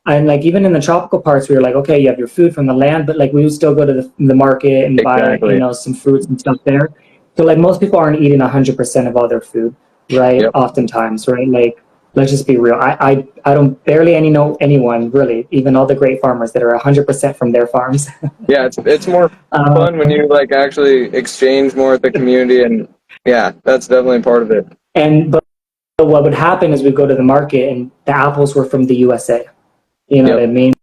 And like, even in the tropical parts, we were like, okay, you have your food from the land, but like, we would still go to the market and buy, some fruits and stuff there. So like, most people aren't eating 100% of all their food, right? Yep. Oftentimes, right? Like, let's just be real. I don't barely know anyone, really, even all the great farmers, that are 100% from their farms. Yeah, it's more fun when you like actually exchange more with the community, and yeah, that's definitely part of it. But what would happen is we'd go to the market, and the apples were from the USA. You know what I mean?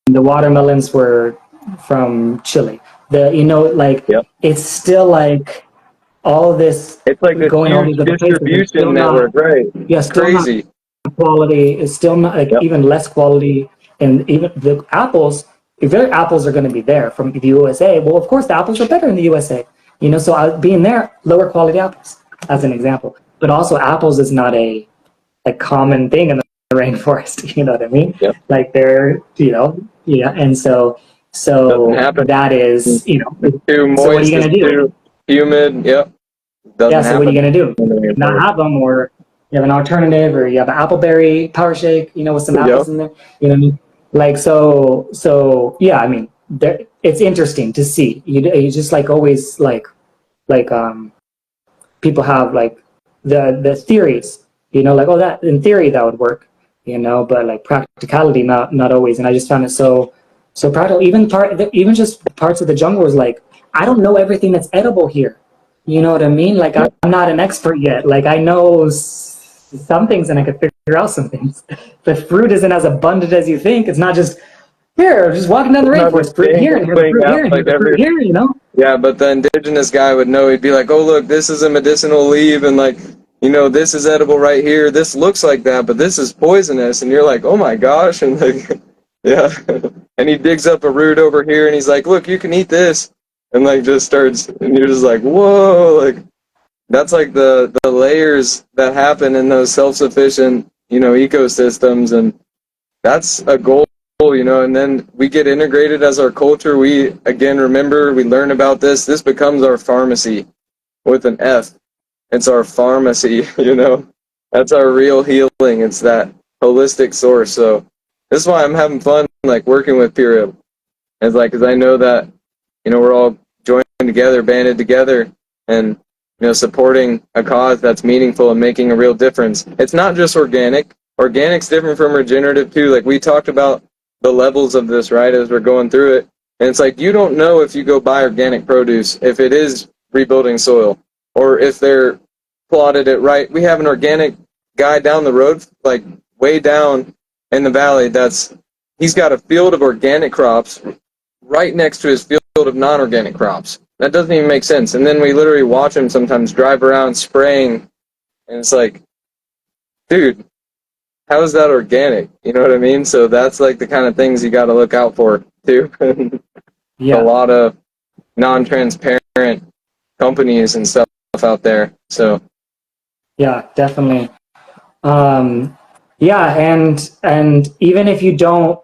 The watermelons were from Chile. It's still like all this. It's like this going huge distribution network, right? Yeah, still crazy. Quality is still not, like, even less quality, and even the apples. If their apples are going to be there from the USA, well, of course the apples are better in the USA. So being there, lower quality apples, as an example. But also, apples is not a common thing in the rainforest. You know what I mean? Yep. Like, they're and so that is too moist, so what are you going to do? Too humid. Yep. So what are you going to do? Not have them, or you have an alternative, or you have an appleberry power shake, with some apples in there. You know what I mean? Like, so yeah. I mean, it's interesting to see. You just like always like people have like the theories, like, oh, that in theory that would work, but like practicality, not always. And I just found it so practical. Even just parts of the jungle was like, I don't know everything that's edible here. You know what I mean? Like, I'm not an expert yet. Like, I know some things and I could figure out some things. The fruit isn't as abundant as you think. It's not just here, just walking down the rainforest, fruit here and here, fruit here and here, fruit here, Yeah, but the indigenous guy would know. He'd be like, oh, look, this is a medicinal leaf, and like, this is edible right here. This looks like that, but this is poisonous. And you're like, oh my gosh. And like, yeah. And he digs up a root over here, and he's like, look, you can eat this. And like, just starts, and you're just like, whoa, like, that's like the layers that happen in those self-sufficient, ecosystems. And that's a goal, and then we get integrated as our culture. We, again, remember, we learn about this. This becomes our pharmacy with an F. It's our pharmacy, That's our real healing. It's that holistic source. So this is why I'm having fun, like, working with Purium. It's like, because I know that, we're all joined together, banded together, and, supporting a cause that's meaningful and making a real difference. It's not just organic. Organic's different from regenerative, too. Like, we talked about the levels of this, right, as we're going through it. And it's like, you don't know if you go buy organic produce, if it is rebuilding soil, or if they're plotted it right. We have an organic guy down the road, like way down in the valley, he's got a field of organic crops right next to his field of non-organic crops. That doesn't even make sense. And then we literally watch him sometimes drive around spraying, and it's like, dude, how is that organic? You know what I mean? So that's like the kind of things you got to look out for too. Yeah. A lot of non-transparent companies and stuff out there. So yeah, definitely. Yeah, and even if you don't,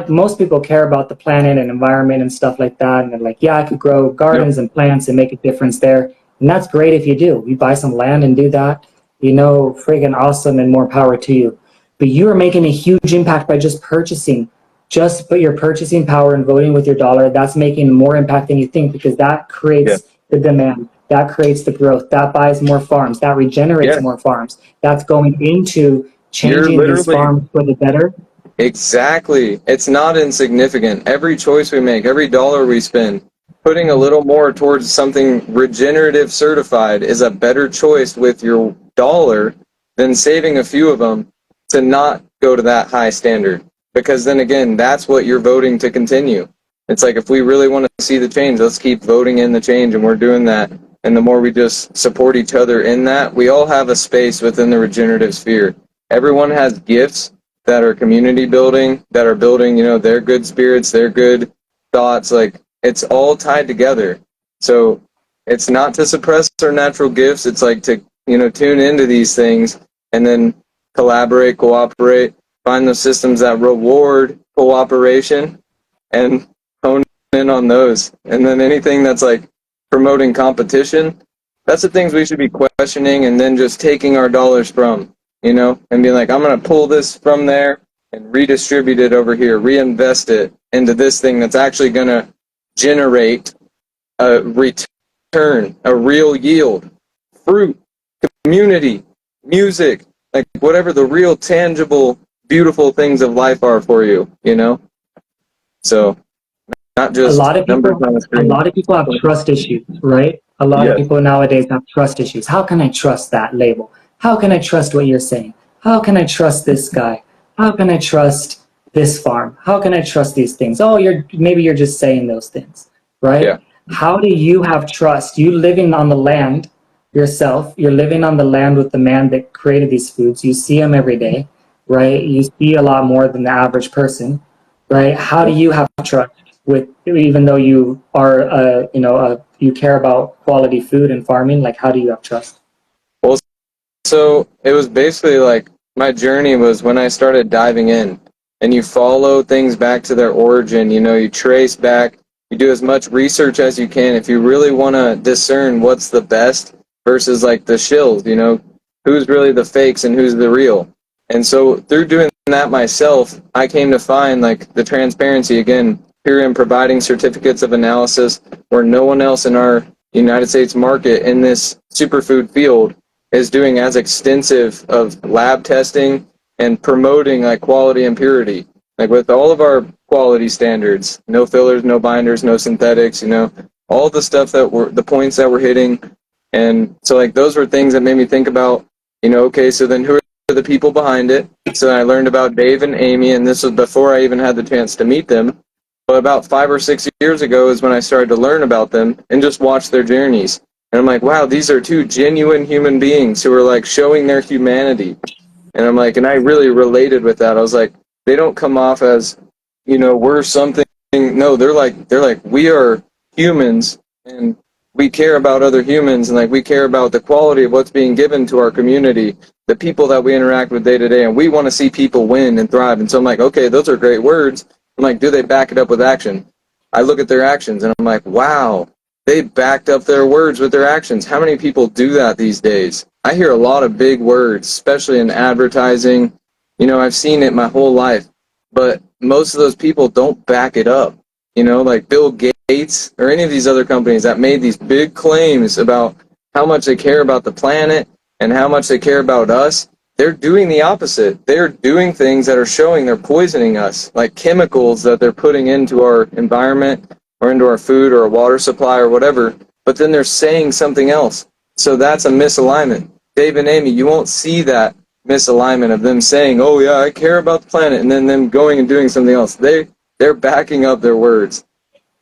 most people care about the planet and environment and stuff like that, and they're like, yeah, I could grow gardens and plants and make a difference there, and that's great if you do. You buy some land and do that, friggin' awesome, and more power to you. But you are making a huge impact by just purchasing. Just put your purchasing power and voting with your dollar. That's making more impact than you think, because that creates the demand. That creates the growth. That buys more farms. That regenerates more farms. That's going into changing these farms for the better. Exactly. It's not insignificant. Every choice we make, every dollar we spend, putting a little more towards something regenerative certified is a better choice with your dollar than saving a few of them to not go to that high standard. Because then again, that's what you're voting to continue. It's like, if we really want to see the change, let's keep voting in the change, and we're doing that. And the more we just support each other in that, we all have a space within the regenerative sphere. Everyone has gifts that are community building, that are building, their good spirits, their good thoughts. Like, it's all tied together. So it's not to suppress our natural gifts. It's like to, tune into these things and then collaborate, cooperate, find those systems that reward cooperation and hone in on those. And then anything that's like promoting competition, that's the things we should be questioning, and then just taking our dollars from, and being like, I'm going to pull this from there and redistribute it over here, reinvest it into this thing that's actually going to generate a return, a real yield, fruit, community, music, like whatever the real tangible, beautiful things of life are for you, So not just a lot of numbers on the screen. A lot of people have trust issues, right? A lot of people nowadays have trust issues. How can I trust that label? How can I trust what you're saying? How can I trust this guy? How can I trust this farm? How can I trust these things? Oh, maybe you're just saying those things, right? Yeah. How do you have trust? You living on the land yourself. You're living on the land with the man that created these foods. You see him every day, right? You see a lot more than the average person, right? How do you have trust with, even though you are, you care about quality food and farming? Like, how do you have trust? Well, so it was basically like, my journey was when I started diving in, and you follow things back to their origin. You trace back, you do as much research as you can if you really want to discern what's the best versus like the shills, who's really the fakes and who's the real. And so through doing that myself, I came to find like the transparency, again, Purium providing certificates of analysis where no one else in our United States market in this superfood field is doing as extensive of lab testing and promoting like quality and purity. Like with all of our quality standards, no fillers, no binders, no synthetics, all the stuff the points that we're hitting. And so like those were things that made me think about, okay, so then who are the people behind it? So I learned about Dave and Amy, and this was before I even had the chance to meet them. But about 5 or 6 years ago is when I started to learn about them and just watch their journeys. And I'm like, wow, these are two genuine human beings who are like showing their humanity. And I'm like, and I really related with that. I was like, they don't come off as, we're something. No, they're like, we are humans, and we care about other humans, and like we care about the quality of what's being given to our community, the people that we interact with day to day, and we want to see people win and thrive. And so I'm like, okay, those are great words. I'm like, do they back it up with action? I look at their actions, and I'm like, wow, they backed up their words with their actions. How many people do that these days? I hear a lot of big words, especially in advertising. I've seen it my whole life, but most of those people don't back it up. Like Bill Gates or any of these other companies that made these big claims about how much they care about the planet and how much they care about us. They're doing the opposite. They're doing things that are showing they're poisoning us, like chemicals that they're putting into our environment or into our food or our water supply or whatever, but then they're saying something else. So that's a misalignment. Dave and Amy, you won't see that misalignment of them saying, oh yeah, I care about the planet, and then them going and doing something else. They're backing up their words.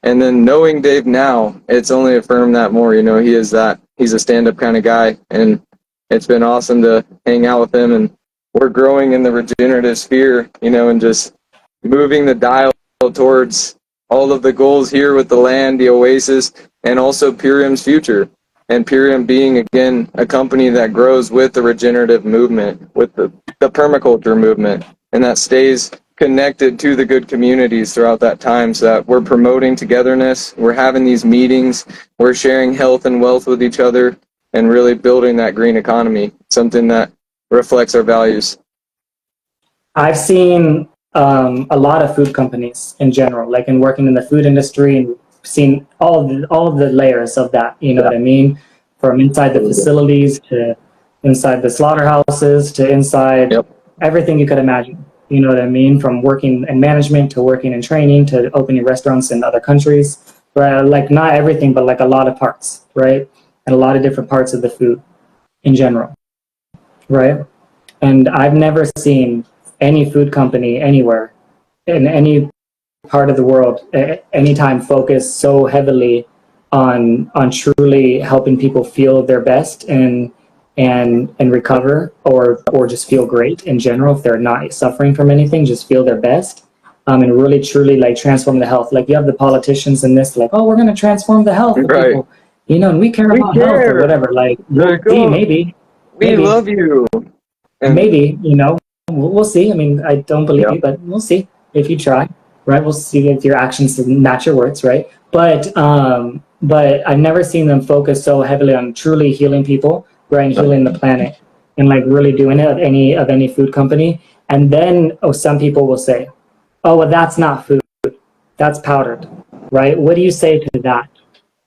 And then knowing Dave now, it's only affirmed that more. He's a stand-up kind of guy, and it's been awesome to hang out with him, and we're growing in the regenerative sphere, and just moving the dial towards all of the goals here with the land, the oasis, and also Purium's future. And Purium being, again, a company that grows with the regenerative movement, with the permaculture movement, and that stays connected to the good communities throughout that time, so that we're promoting togetherness, we're having these meetings, we're sharing health and wealth with each other, and really building that green economy, something that reflects our values. I've seen a lot of food companies in general, like in working in the food industry, and seen all of the layers of that, what I mean? From inside the facilities to inside the slaughterhouses to inside everything you could imagine. You know what I mean? From working in management to working in training to opening restaurants in other countries. Right? Like not everything, but like a lot of parts, right? And a lot of different parts of the food in general, right? And I've never seen any food company anywhere in any part of the world anytime focus so heavily on truly helping people feel their best and recover or just feel great in general. If they're not suffering from anything, just feel their best, and really truly like transform the health. Like you have the politicians in this, like, oh, we're going to transform the health of people, and we care about health or whatever. Like we'll see, maybe we love you, and maybe we'll see. I mean, I don't believe you, but we'll see if you try. Right, we'll see if your actions match your words, right? But I've never seen them focus so heavily on truly healing people, right, and healing the planet, and like really doing it of any food company. And then some people will say, oh, well, that's not food, that's powdered, right? What do you say to that?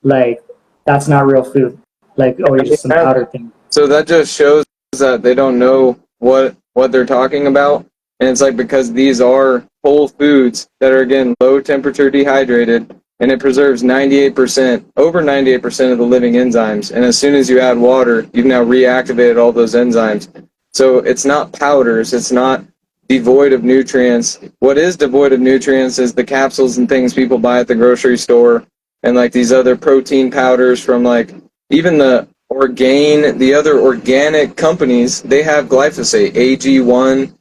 Like, that's not real food. Like, oh, you're just some powdered thing. So that just shows that they don't know what they're talking about. And it's like, because these are whole foods that are, again, low temperature dehydrated, and it preserves over 98% of the living enzymes. And as soon as you add water, you've now reactivated all those enzymes. So it's not powders, it's not devoid of nutrients. What is devoid of nutrients is the capsules and things people buy at the grocery store, and like these other protein powders from like even the other organic companies. They have glyphosate, AG1,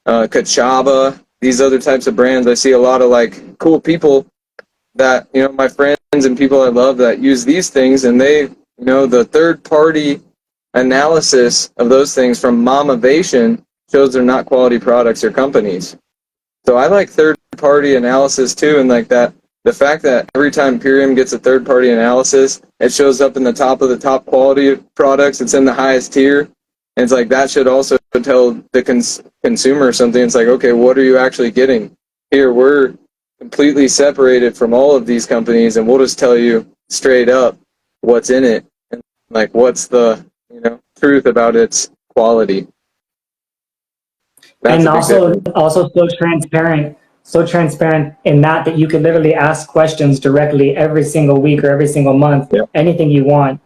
Kachaba, these other types of brands. I see a lot of like cool people that, my friends and people I love that use these things, and they, the third party analysis of those things from Mamavation shows they're not quality products or companies. So I like third party analysis too, and like that, the fact that every time Purium gets a third party analysis, it shows up in the top of the top quality products. It's in the highest tier. And it's like, that should also tell the consumer something. It's like, okay, what are you actually getting? Here, we're completely separated from all of these companies, and we'll just tell you straight up what's in it. And Like, what's the, truth about its quality? That's And a big also difference. so transparent in that you could literally ask questions directly every single week or every single month, Yep. anything you want,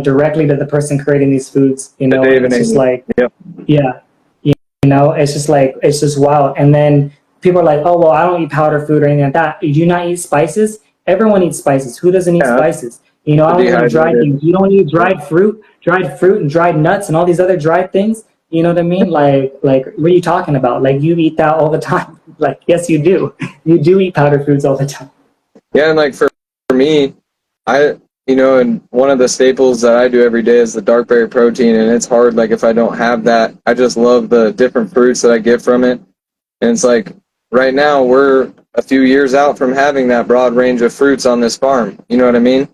directly to the person creating these foods, The and Dave and it's just Amy. like, Yep. yeah, it's just like, it's just wild. And then people are like, oh, well, I don't eat powder food or anything like that. Do you not eat spices? Everyone eats spices. Who doesn't eat Yeah. spices? I The don't eat dried dehydrated. things. You don't eat dried fruit and dried nuts and all these other dried things. You know what I mean? Like, what are you talking about? Like, you eat that all the time. Like, yes, you do. You do eat powdered foods all the time. Yeah, and like for me, and one of the staples that I do every day is the dark berry protein, and it's hard. Like if I don't have that, I just love the different fruits that I get from it. And it's like right now we're a few years out from having that broad range of fruits on this farm. You know what I mean?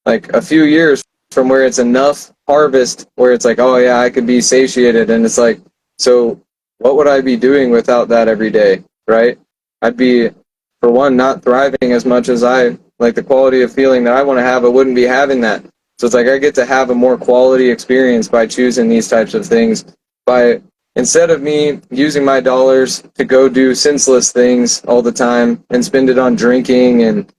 Like a few years from where it's enough harvest where it's like, oh yeah, I could be satiated. And it's like, so what would I be doing without that every day? Right? I'd be, for one, not thriving as much as I like the quality of feeling that I want to have. I wouldn't be having that. So it's like I get to have a more quality experience by choosing these types of things, by instead of me using my dollars to go do senseless things all the time and spend it on drinking and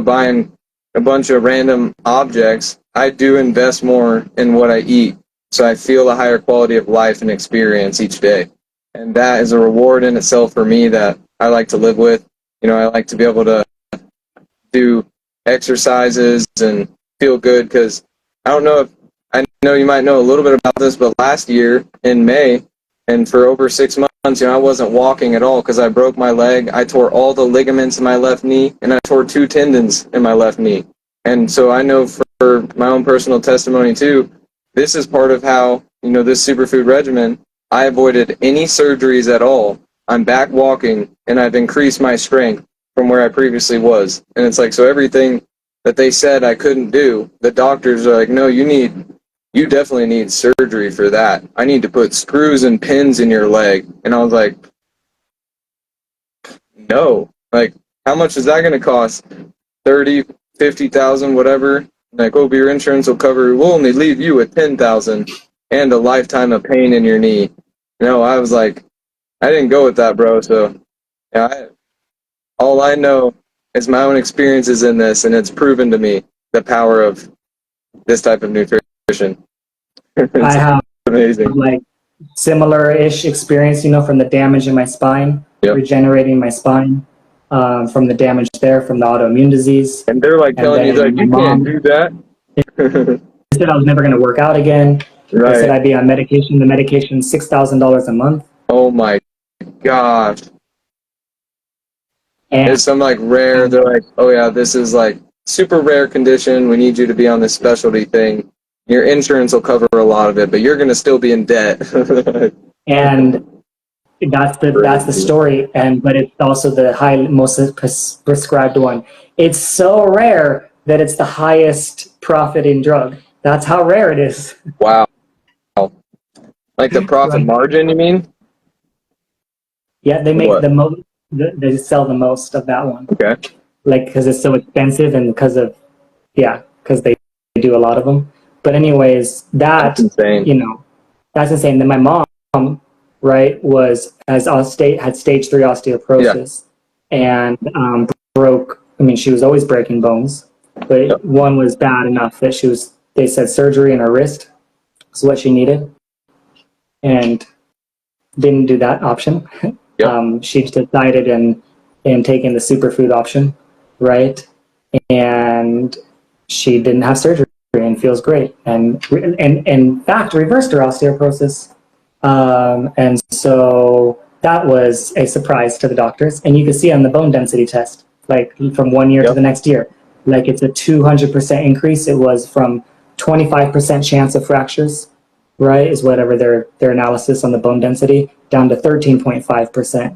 buying a bunch of random objects, I do invest more in what I eat, so I feel a higher quality of life and experience each day. And that is a reward in itself for me that I like to live with. I like to be able to do exercises and feel good, because I know you might know a little bit about this, but last year in May, and for over 6 months, I wasn't walking at all because I broke my leg. I tore all the ligaments in my left knee, and I tore 2 tendons in my left knee. And so I know for my own personal testimony too, this is part of how, this superfood regimen, I avoided any surgeries at all. I'm back walking, and I've increased my strength from where I previously was. And it's like, so everything that they said I couldn't do, the doctors are like, no, you definitely need surgery for that. I need to put screws and pins in your leg. And I was like, no. Like, how much is that going to cost? 30, 50,000, whatever. Like, oh, but your insurance will cover, we'll only leave you with 10,000 and a lifetime of pain in your knee. I was like, I didn't go with that, bro. So, yeah, all I know is my own experiences in this, and it's proven to me the power of this type of nutrition. I It's have amazing. like similar-ish experience, from the damage in my spine, Yep. regenerating my spine, from the damage there from the autoimmune disease. And they're like And telling you that then my you can't mom do that. said I was never going to work out again. They said Right. I'd be on medication. The medication, $6,000 a month. Oh my gosh. And It's some like rare, they're like, oh yeah, this is like super rare condition. We need you to be on this specialty thing. Your insurance will cover a lot of it, but you're going to still be in debt. and that's the story. But it's also the most prescribed one. It's so rare that it's the highest profiting drug. That's how rare it is. Wow. Like the profit margin, you mean? Yeah, they make What? the most. They sell the most of that one. Okay. Like, because it's so expensive, and because they do a lot of them. But anyways, That's insane. That's insane. Then my mom, right, had stage 3 osteoporosis, and broke. I mean, she was always breaking bones, but Yep. one was bad enough that they said surgery in her wrist is what she needed, and didn't do that option. Yep. She decided in taking the superfood option, right? And she didn't have surgery and feels great. And in fact, reversed her osteoporosis. And so that was a surprise to the doctors. And you can see on the bone density test, like from 1 year to the next year, like it's a 200% increase. It was from 25% chance of fractures, right, is whatever their analysis on the bone density, down to 13.5%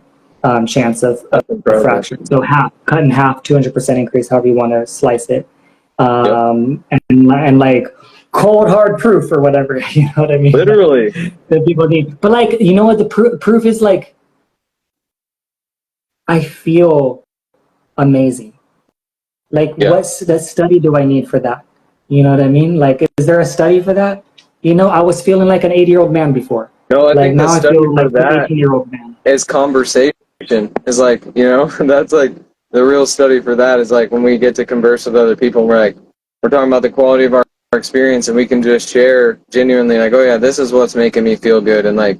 chance of fracture. So cut in half, 200% increase, however you want to slice it. And like cold hard proof or whatever, you know what I mean? Literally. That people need. But like, you know what the proof is? Like, I feel amazing. Like, what study do I need for that? You know what I mean? Like, is there a study for that? You know, I was feeling like an 80-year-old man before. No, I Like think the now I study feel for like an that 18-year-old man. is conversation. Is like, you know, that's like the real study for that is like when we get to converse with other people, and we're talking about the quality of our experience, and we can just share genuinely, like, oh yeah, this is what's making me feel good, and like,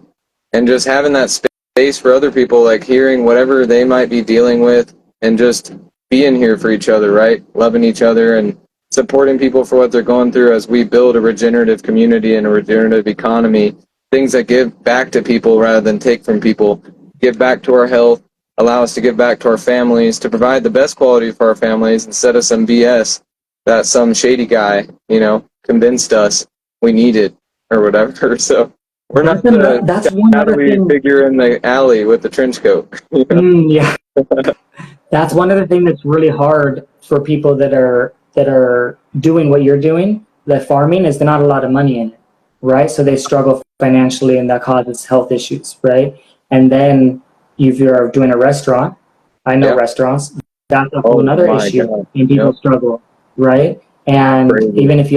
and just having that space for other people, like hearing whatever they might be dealing with, and just being here for each other, right? Loving each other and supporting people for what they're going through as we build a regenerative community and a regenerative economy, things that give back to people rather than take from people, give back to our health, allow us to give back to our families, to provide the best quality for our families instead of some BS that some shady guy, you know, convinced us we needed or whatever. So we're not the That's one other shadowy thing. figure in the alley with the trench coat. You know? Yeah, that's one other thing that's really hard for people that are doing what you're doing. The farming is not a lot of money in it, right? So they struggle financially, and that causes health issues, right? And then if you're doing a restaurant, I know Yeah. restaurants, that's a Oh whole other my issue, God. and people Yep. struggle, right? And Crazy. even if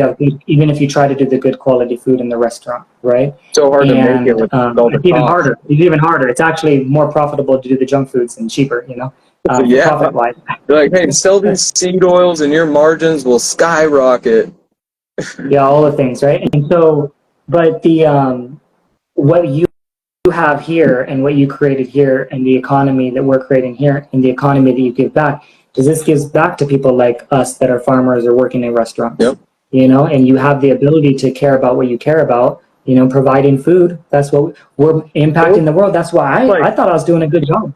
you try to do the good quality food in the restaurant, right? So hard to make it And with all the it's even costs. harder. It's even harder. It's actually more profitable to do the junk foods and cheaper, you know, So for yeah, profit wise. they're like, hey, sell these seed oils and your margins will skyrocket. Yeah, all the things, right? And so, but the what you have here and what you created here and the economy that we're creating here and the economy that you give back, does this gives back to people like us that are farmers or working in restaurants, Yep. you know, and you have the ability to care about what you care about, you know, providing food. That's what we're impacting the world. That's why I thought I was doing a good job.